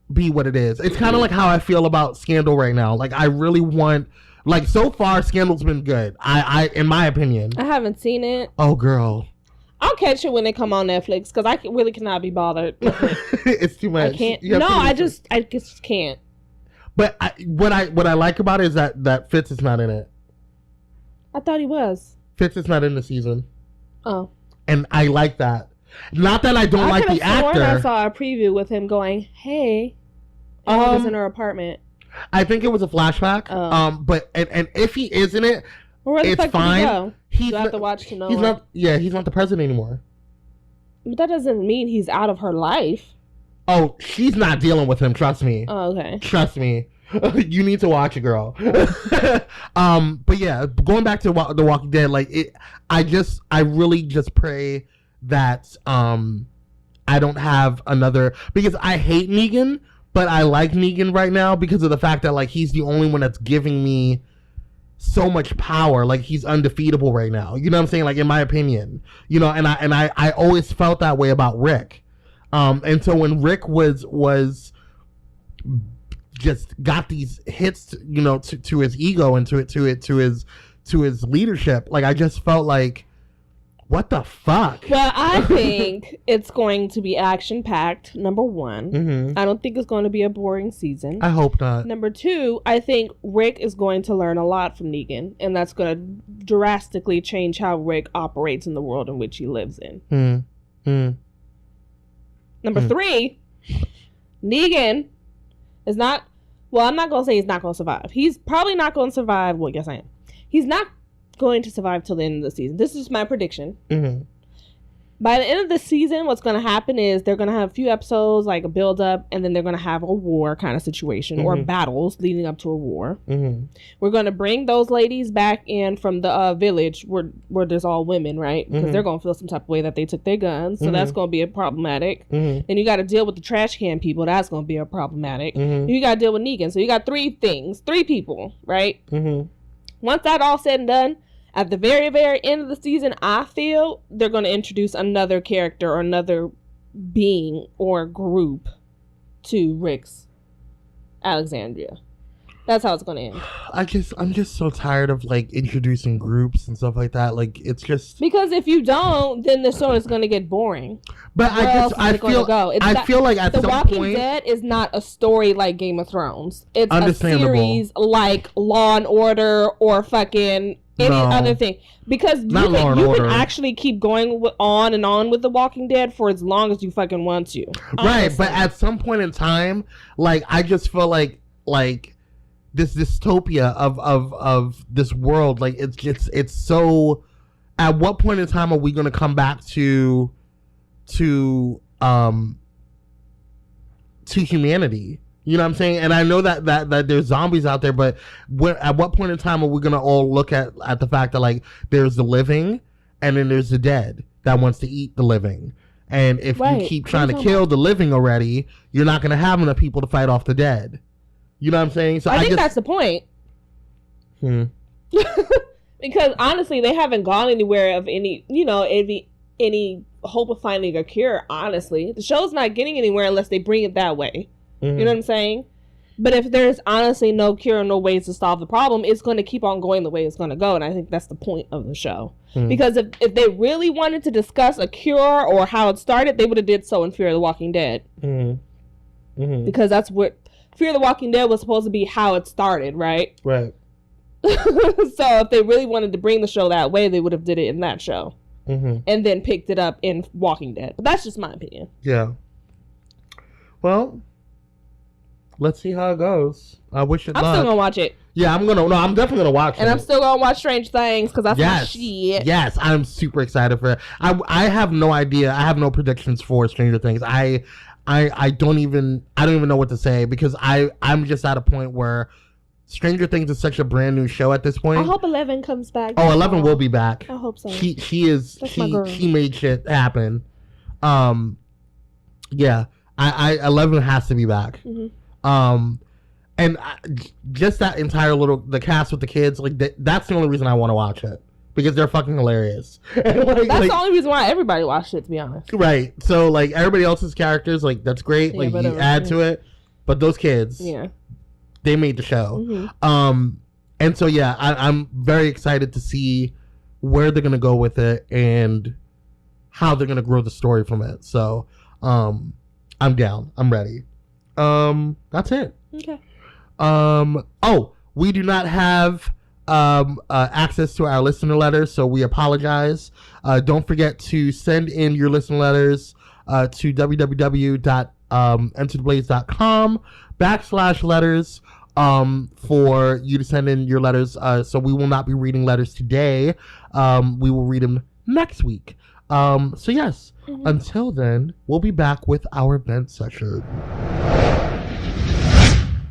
what it is. It's kind of like how I feel about Scandal right now. Like I really want, like so far Scandal's been good. I in my opinion. I haven't seen it. Oh girl. I'll catch it when they come on Netflix because I really cannot be bothered. It's too much. I can't. No, I just can't. But what I like about it is that Fitz is not in it. I thought he was. Fitz is not in the season. Oh. And I like that. Not that I don't like the actor. I saw a preview with him going, "Hey," and he was in her apartment. I think it was a flashback. But if he is in it, where the it's fuck fine. Did he go? You have to watch to know. He's not. Yeah, he's not the president anymore. But that doesn't mean he's out of her life. Oh, she's not dealing with him. Trust me. Oh, okay. Trust me. You need to watch it, girl. But yeah, going back to The Walking Dead, like it, I really just pray that I don't have another, because I hate Negan, but I like Negan right now because of the fact that like he's the only one that's giving me so much power. Like he's undefeatable right now. You know what I'm saying? Like in my opinion, you know, and I always felt that way about Rick. And so when Rick was just got these hits, you know, to his ego and to his leadership, like I just felt like, what the fuck? Well, I think it's going to be action packed. Number one, I don't think it's going to be a boring season. I hope not. Number two, I think Rick is going to learn a lot from Negan, and that's going to drastically change how Rick operates in the world in which he lives in. Number three, Negan is not. Well, I'm not going to say he's not going to survive. He's probably not going to survive. Well, yes, I am. He's not going to survive till the end of the season. This is my prediction. By the end of the season, what's going to happen is they're going to have a few episodes, like a build up, and then they're going to have a war kind of situation or battles leading up to a war. We're going to bring those ladies back in from the village where there's all women, right? Because they're going to feel some type of way that they took their guns. So that's going to be a problematic. Then you got to deal with the trash can people. That's going to be a problematic. You got to deal with Negan. So you got three people, right? Once that all said and done, at the very, very end of the season, I feel they're going to introduce another character or another being or group to Rick's Alexandria. That's how it's going to end. I'm just so tired of like introducing groups and stuff like that. Like it's just because if you don't, then the show is going to get boring. But I feel like at some point, The Walking Dead is not a story like Game of Thrones. It's a series like Law and Order or fucking any other thing, because you can actually keep going on and on with The Walking Dead for as long as you fucking want to. Honestly. Right, but at some point in time, like I just feel like this dystopia of this world, like it's so. At what point in time are we going to come back to humanity? You know what I'm saying? And I know that there's zombies out there, but at what point in time are we gonna all look at the fact that like there's the living and then there's the dead that wants to eat the living? And if you keep trying to kill the living already, you're not gonna have enough people to fight off the dead. You know what I'm saying? So I think that's the point. Because honestly, they haven't gone anywhere of any, any hope of finding a cure. Honestly, the show's not getting anywhere unless they bring it that way. You know what I'm saying? But if there's honestly no cure, no ways to solve the problem, it's going to keep on going the way it's going to go. And I think that's the point of the show. Because if they really wanted to discuss a cure or how it started, they would have did so in Fear of the Walking Dead. Because that's what Fear of the Walking Dead was supposed to be, how it started, right? Right. So if they really wanted to bring the show that way, they would have did it in that show. And then picked it up in Walking Dead. But that's just my opinion. Yeah. Well, let's see how it goes. I wish it I'm still gonna watch it. Yeah, I'm definitely gonna watch it. And I'm still gonna watch Strange Things because that's my shit. Yes, I'm super excited for it. I have no idea. I have no predictions for Stranger Things. I don't even know what to say because I'm just at a point where Stranger Things is such a brand new show at this point. I hope 11 comes back. Oh, 11 will be back. I hope so. She made shit happen. Yeah, I 11 has to be back. And just that entire the cast with the kids, like that's the only reason I want to watch it because they're fucking hilarious. That's the only reason why everybody watched it, to be honest. Right. So like everybody else's characters, like that's great. Yeah, like you add to it, but those kids, they made the show. And so yeah, I'm very excited to see where they're gonna go with it and how they're gonna grow the story from it. So I'm down. I'm ready. That's it. Okay. We do not have access to our listener letters, so we apologize. Don't forget to send in your listener letters to www.entertheblaze.com/letters for you to send in your letters. So we will not be reading letters today. We will read them next week. So yes, until then, we'll be back with our vent session.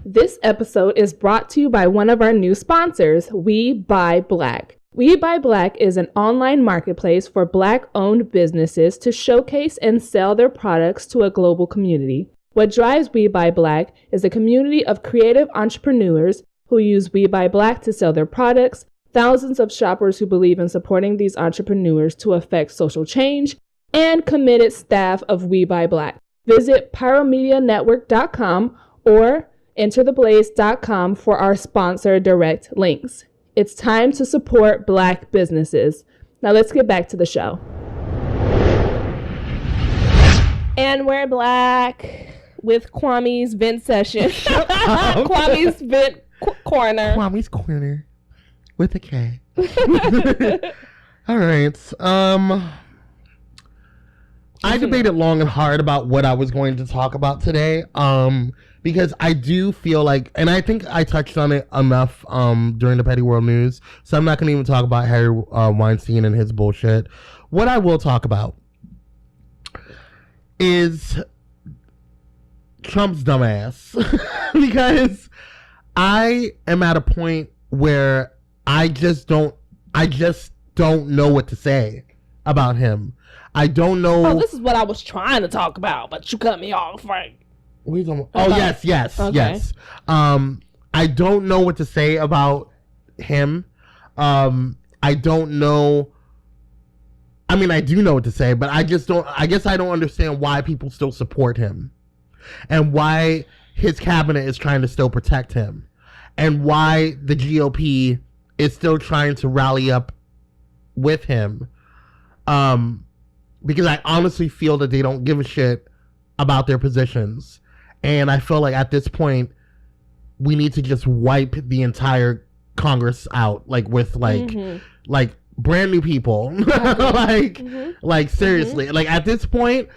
This episode is brought to you by one of our new sponsors, We Buy Black. We Buy Black is an online marketplace for Black-owned businesses to showcase and sell their products to a global community. What drives We Buy Black is a community of creative entrepreneurs who use We Buy Black to sell their products, thousands of shoppers who believe in supporting these entrepreneurs to affect social change, and committed staff of We Buy Black. Visit pyromedianetwork.com or entertheblaze.com for our sponsor direct links. It's time to support Black businesses. Now let's get back to the show. And we're back with Kwame's vent session. Kwame's vent corner. Kwame's corner with a K. All right. I debated long and hard about what I was going to talk about today. Because I do feel like, and I think I touched on it enough during the Petty World News, so I'm not going to even talk about Harry Weinstein and his bullshit. What I will talk about is Trump's dumbass. Because I am at a point where I just don't know what to say about him. I don't know. Oh, this is what I was trying to talk about, but you cut me off, right? Yes. I don't know what to say about him. I don't know. I mean, I do know what to say, but I just don't. I guess I don't understand why people still support him, and why his cabinet is trying to still protect him, and why the GOP is still trying to rally up with him. Because I honestly feel that they don't give a shit about their positions. And I feel like at this point, we need to just wipe the entire Congress out, like with like brand new people, like seriously, like at this point,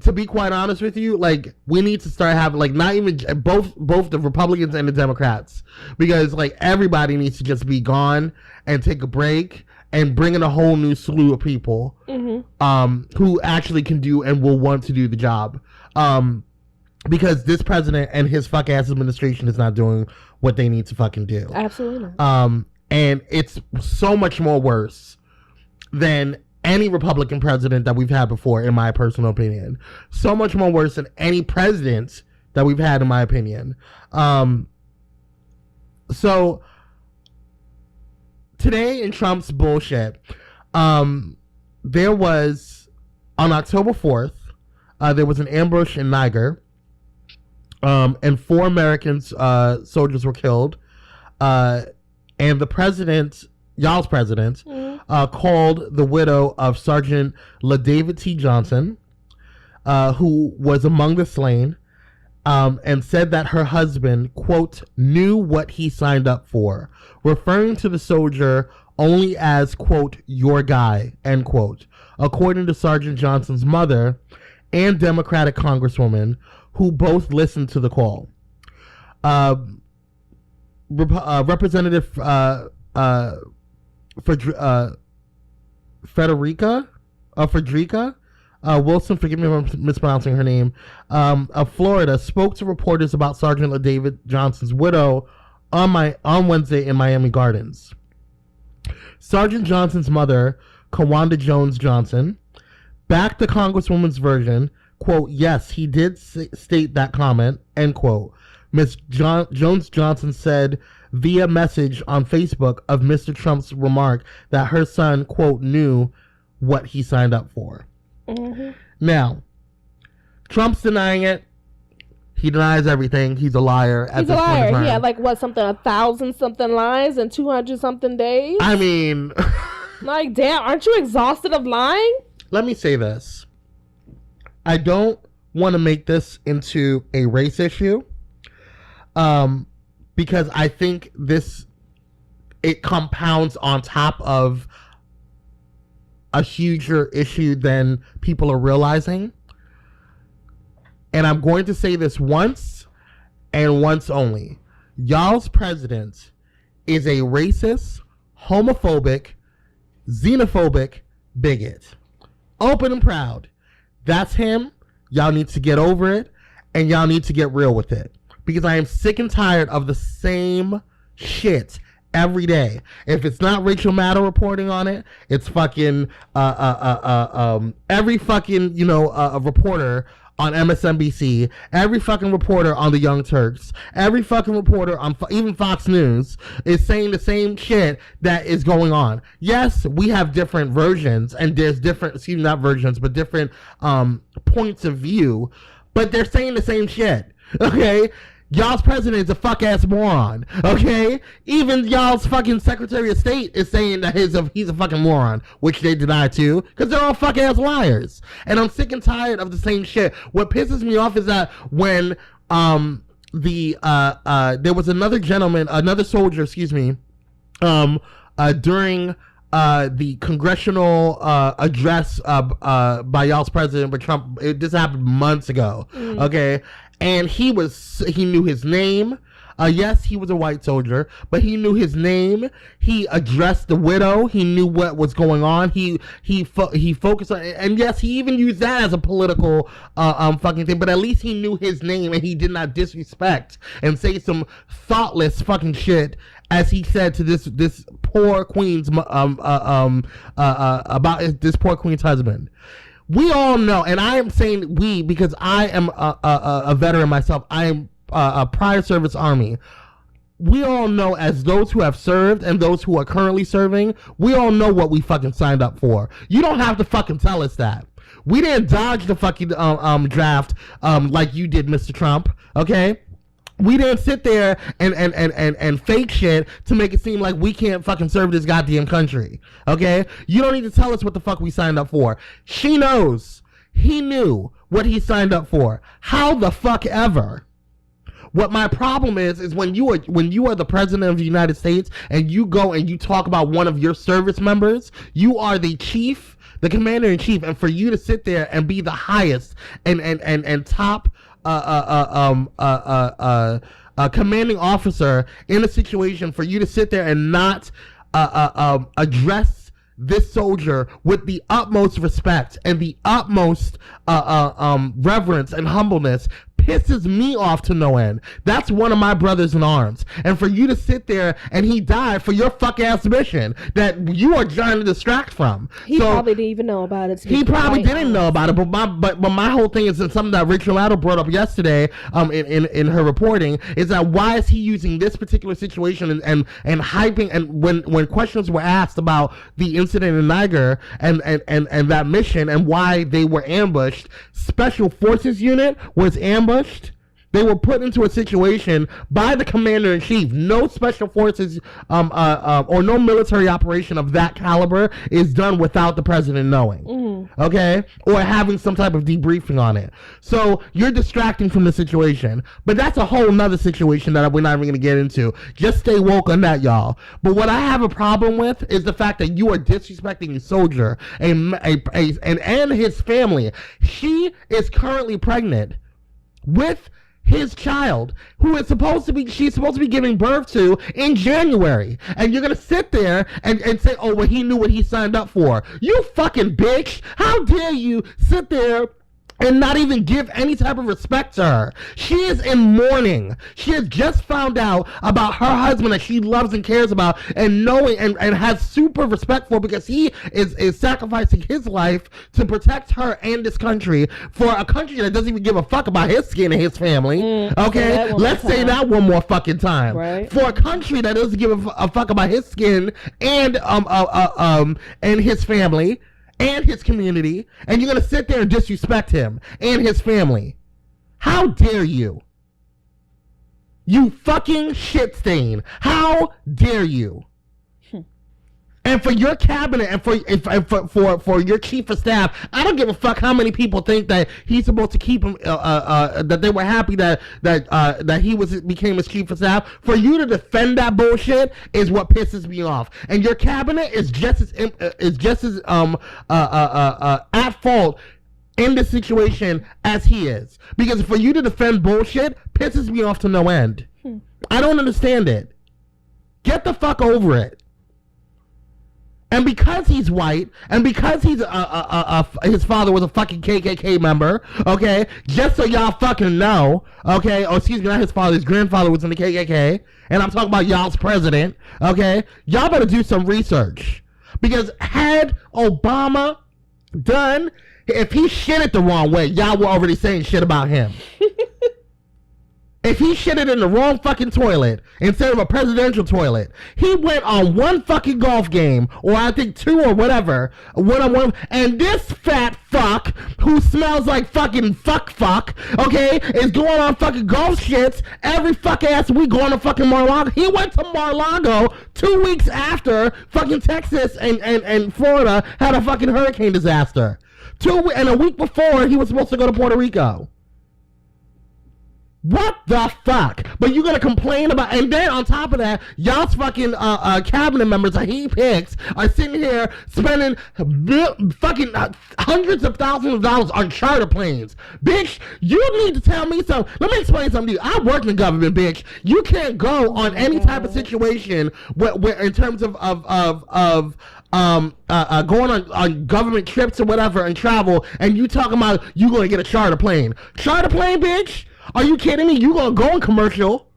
to be quite honest with you, like we need to start having like not even both the Republicans and the Democrats, because like everybody needs to just be gone and take a break and bring in a whole new slew of people who actually can do and will want to do the job. because this president and his fuck ass administration is not doing what they need to fucking do. Absolutely not. And it's so much more worse than any Republican president that we've had before, in my personal opinion. So much more worse than any president that we've had, in my opinion. So today in Trump's bullshit, there was, on October 4th, there was an ambush in Niger, and 4 American soldiers were killed. And the president, y'all's president, called the widow of Sergeant LaDavid T. Johnson, who was among the slain, and said that her husband, quote, knew what he signed up for, referring to the soldier only as, quote, your guy, end quote, according to Sergeant Johnson's mother and Democratic Congresswoman, who both listened to the call. Representative Frederica Wilson, forgive me if I'm mispronouncing her name, of Florida, spoke to reporters about Sergeant LaDavid Johnson's widow on Wednesday in Miami Gardens. Sergeant Johnson's mother, Kawanda Jones Johnson, backed the Congresswoman's version, quote, yes, he did state that comment, end quote. Ms. Jones Johnson said via message on Facebook of Mr. Trump's remark that her son, quote, knew what he signed up for. Mm-hmm. Now, Trump's denying it. He denies everything. He's a liar. He's a liar. He had 1,000 something lies in 200 something days. I mean, damn, aren't you exhausted of lying? Let me say this. I don't want to make this into a race issue, because I think it compounds on top of a huger issue than people are realizing. And I'm going to say this once and once only. Y'all's president is a racist, homophobic, xenophobic bigot. Open and proud. That's him. Y'all need to get over it, and y'all need to get real with it. Because I am sick and tired of the same shit every day. If it's not Rachel Maddow reporting on it, it's fucking every fucking reporter on MSNBC, every fucking reporter on the Young Turks, every fucking reporter on even Fox News is saying the same shit that is going on. Yes, we have different versions, and there's different, not versions, but different points of view, but they're saying the same shit, okay? Y'all's president is a fuck-ass moron, okay? Even y'all's fucking Secretary of State is saying that he's a fucking moron, which they deny too, because they're all fuck-ass liars. And I'm sick and tired of the same shit. What pisses me off is that when there was another soldier, during the congressional address by y'all's president, but Trump, this happened months ago, okay? And he knew his name. Yes, he was a white soldier, but he knew his name. He addressed the widow. He knew what was going on. He focused on, and yes, he even used that as a political fucking thing. But at least he knew his name, and he did not disrespect and say some thoughtless fucking shit, as he said to this poor queen's about this poor queen's husband. We all know, and I am saying we because I am a veteran myself. I am a prior service Army. We all know, as those who have served and those who are currently serving, we all know what we fucking signed up for. You don't have to fucking tell us that. We didn't dodge the fucking draft like you did, Mr. Trump, okay? We didn't sit there and fake shit to make it seem like we can't fucking serve this goddamn country. Okay? You don't need to tell us what the fuck we signed up for. She knows. He knew what he signed up for. How the fuck ever? What my problem is when you are the president of the United States and you go and you talk about one of your service members, you are the chief, the commander in chief, and for you to sit there and be the highest and top commanding officer in a situation, for you to sit there and not address this soldier with the utmost respect and the utmost reverence and humbleness, pisses me off to no end. That's one of my brothers in arms. And for you to sit there and he died for your fuck ass mission that you are trying to distract from. He probably didn't even know about it. He probably didn't know about it. But my whole thing is something that Rachel Maddow brought up yesterday in her reporting is that why is he using this particular situation and hyping, and when questions were asked about the incident in Niger and that mission and why they were ambushed, Special Forces unit was ambushed. They were put into a situation by the commander-in-chief. No special forces or no military operation of that caliber is done without the president knowing, okay? Or having some type of debriefing on it. So you're distracting from the situation. But that's a whole nother situation that we're not even going to get into. Just stay woke on that, y'all. But what I have a problem with is the fact that you are disrespecting a soldier and his family. She is currently pregnant with his child, she's supposed to be giving birth to in January, and you're gonna sit there and say, oh, well, he knew what he signed up for. You fucking bitch! How dare you sit there and not even give any type of respect to her? She is in mourning. She has just found out about her husband that she loves and cares about and knowing and has super respect for, because he is sacrificing his life to protect her and this country, for a country that doesn't even give a fuck about his skin and his family. Okay? Let's say that one more fucking time. Right. For a country that doesn't give a fuck about his skin and his family and his community, and you're gonna sit there and disrespect him and his family. How dare you? You fucking shit stain. How dare you? And for your cabinet and for your chief of staff, I don't give a fuck how many people think that he's supposed to keep him. That they were happy that he became his chief of staff. For you to defend that bullshit is what pisses me off. And your cabinet is just as at fault in this situation as he is. Because for you to defend bullshit pisses me off to no end. I don't understand it. Get the fuck over it. And because he's white, and because he's his father was a fucking KKK member, okay, just so y'all fucking know, okay, or excuse me, not his father, his grandfather was in the KKK, and I'm talking about y'all's president, okay, y'all better do some research. Because had Obama done, if he shit it the wrong way, y'all were already saying shit about him. If he shitted in the wrong fucking toilet instead of a presidential toilet, he went on one fucking golf game, or I think two or whatever, one-on-one, and this fat fuck who smells like fucking fuck, okay, is going on fucking golf shits every fuck ass week going to fucking Mar-a-Lago. He went to Mar-a-Lago 2 weeks after fucking Texas and Florida had a fucking hurricane disaster. And a week before, he was supposed to go to Puerto Rico. What the fuck? But you're gonna complain about, and then on top of that, y'all's fucking cabinet members that he picks are sitting here spending fucking hundreds of thousands of dollars on charter planes. Bitch, you need to tell me something. Let me explain something to you. I work in the government, bitch. You can't go on any type of situation where in terms of going on government trips or whatever and travel, and you talking about you gonna get a charter plane. Charter plane, bitch? Are you kidding me? You gonna go in commercial.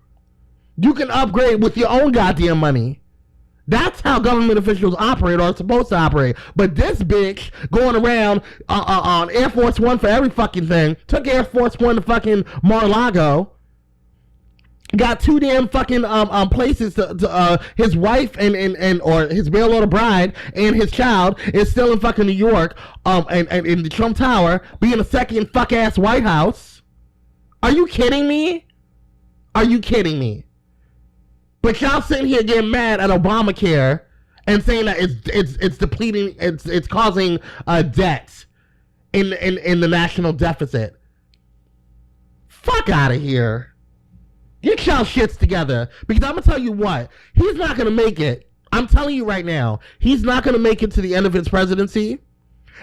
You can upgrade with your own goddamn money. That's how government officials operate, or are supposed to operate. But this bitch going around on Air Force One for every fucking thing. Took Air Force One to fucking Mar-a-Lago. Got two damn fucking places to his wife and or his mail order bride and his child is still in fucking New York and in the Trump Tower, being a second fuck ass White House. Are you kidding me? Are you kidding me? But y'all sitting here getting mad at Obamacare and saying that it's depleting, it's causing debt in the national deficit. Fuck out of here. Get y'all shits together, because I'm gonna tell you what, he's not gonna make it. I'm telling you right now, he's not gonna make it to the end of his presidency.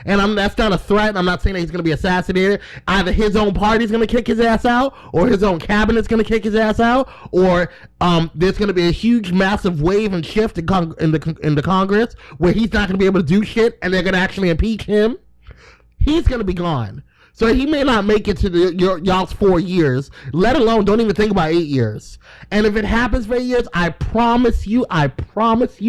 And that's not a threat. I'm not saying that he's going to be assassinated. Either his own party's going to kick his ass out, or his own cabinet's going to kick his ass out, or there's going to be a huge, massive wave and shift in the Congress where he's not going to be able to do shit, and they're going to actually impeach him. He's going to be gone. So he may not make it to y'all's 4 years, let alone don't even think about 8 years. And if it happens for 8 years, I promise you,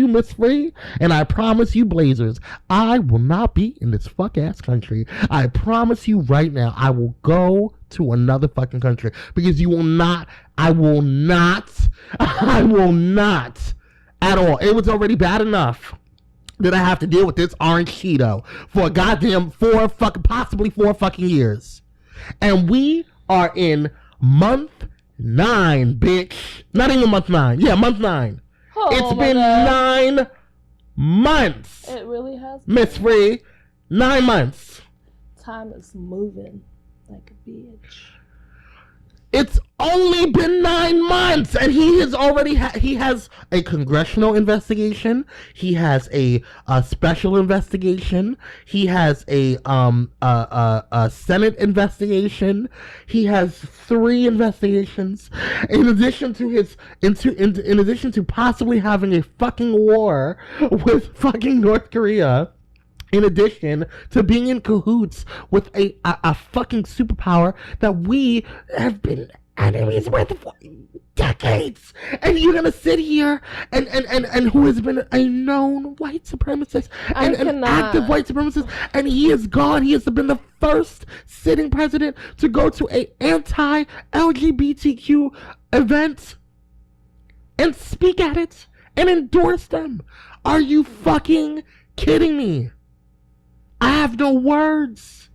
Miss Free, and I promise you, Blazers, I will not be in this fuck ass country. I promise you right now, I will go to another fucking country because you will not. I will not at all. It was already bad enough that I have to deal with this orange Cheeto for a goddamn possibly 4 fucking years. And we are in month 9, bitch. Not even month 9. Yeah, month 9. Oh, it's been 9 months. It really has. Miss Free, 9 months. Time is moving like a bitch. It's only been 9 months, and he has already he has a congressional investigation. He has a special investigation. He has a Senate investigation. He has 3 investigations, in addition to in addition to possibly having a fucking war with fucking North Korea. In addition to being in cahoots with a fucking superpower that we have been enemies with for decades. And you're gonna sit here and who has been a known white supremacist and an active white supremacist, and he is gone. He has been the first sitting president to go to a anti-LGBTQ event and speak at it and endorse them. Are you fucking kidding me? I have no words.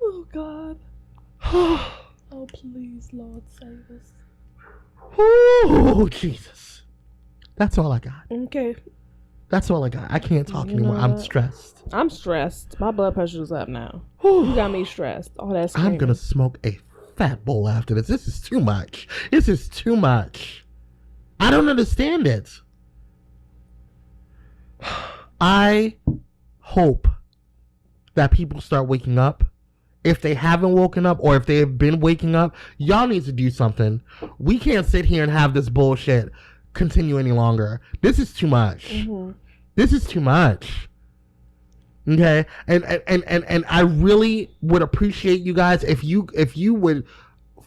Oh, God. Oh, please, Lord, save us. Oh, Jesus. That's all I got. Okay. That's all I got. I can't talk anymore. I'm stressed. I'm stressed. My blood pressure's up now. You got me stressed. All that screaming. I'm going to smoke a fat bowl after this. This is too much. This is too much. I don't understand it. I hope that people start waking up. If they haven't woken up, or if they have been waking up, y'all need to do something. We can't sit here and have this bullshit continue any longer. This is too much. Mm-hmm. This is too much. Okay? And I really would appreciate you guys if you would,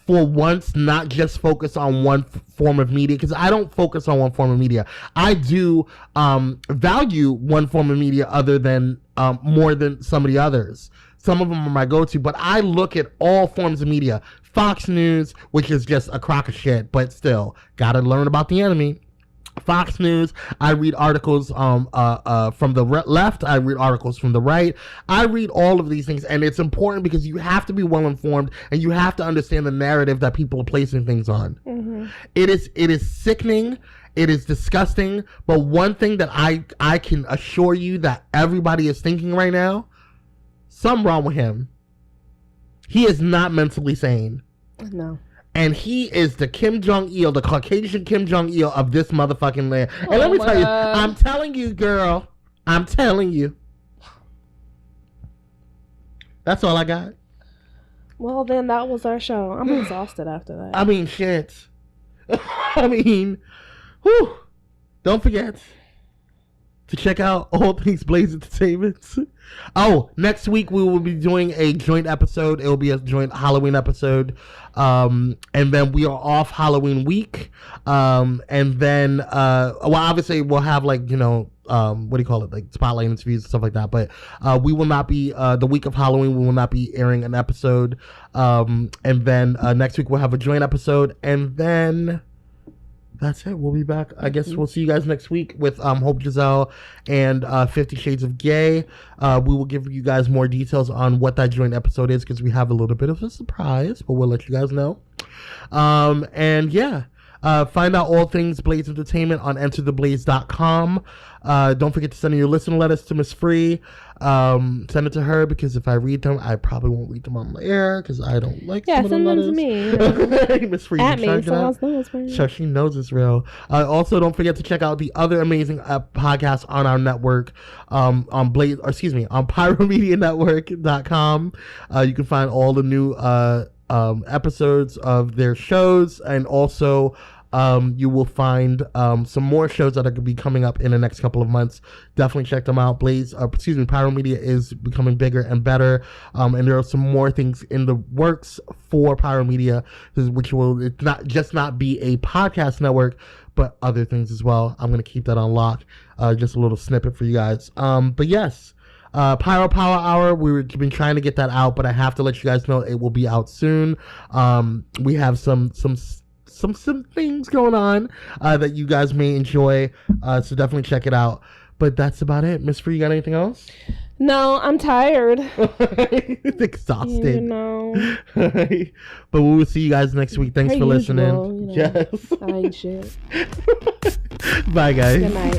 for once, not just focus on one form of media, because I don't focus on one form of media. I do value one form of media other than more than some of the others. Some of them are my go-to, but I look at all forms of media. Fox News, which is just a crock of shit, but still, gotta learn about the enemy. Fox News, I read articles from the left, I read articles from the right. I read all of these things, and it's important because you have to be well informed and you have to understand the narrative that people are placing things on. Mm-hmm. It is sickening, it is disgusting, but one thing that I can assure you that everybody is thinking right now, something wrong with him. He is not mentally sane. No. And he is the Kim Jong-il, the Caucasian Kim Jong-il of this motherfucking land. And let me tell you, I'm telling you, girl. I'm telling you. That's all I got. Well, then that was our show. I'm exhausted after that. I mean, shit. I mean, whew. Don't forget to check out All Things Blaze Entertainment. Oh, next week we will be doing a joint episode. It will be a joint Halloween episode. And then we are off Halloween week. And then, well, obviously we'll have like, what do you call it? Like spotlight interviews and stuff like that. But we will not be, the week of Halloween, we will not be airing an episode. And then next week we'll have a joint episode. And then that's it. We'll be back. I guess we'll see you guys next week with Hope Giselle and 50 Shades of Gay. We will give you guys more details on what that joint episode is because we have a little bit of a surprise, but we'll let you guys know. And yeah, find out all things Blaze Entertainment on entertheblaze.com. Don't forget to send in your listener letters to Miss Free. Send it to her because if I read them, I probably won't read them on the air because I don't like some of the letters. Yeah, send them to me. Miss Free, at me, so she knows it's real. Also, don't forget to check out the other amazing podcasts on our network, on pyromedianetwork.com. You can find all the new episodes of their shows, and also you will find some more shows that are going to be coming up in the next couple of months. Definitely check them out. Pyro Media is becoming bigger and better, and there are some more things in the works for Pyro Media, which will not be a podcast network, but other things as well. I'm going to keep that on lock. Just a little snippet for you guys. But yes, Pyro Power Hour, we've been trying to get that out, but I have to let you guys know it will be out soon. We have some things going on that you guys may enjoy, so definitely check it out. But that's about it. Miss Free, you got anything else? No, I'm tired. Exhausted. You know. But we will see you guys next week. Thanks for listening. Yes. I ain't shit. Bye, guys. Good night.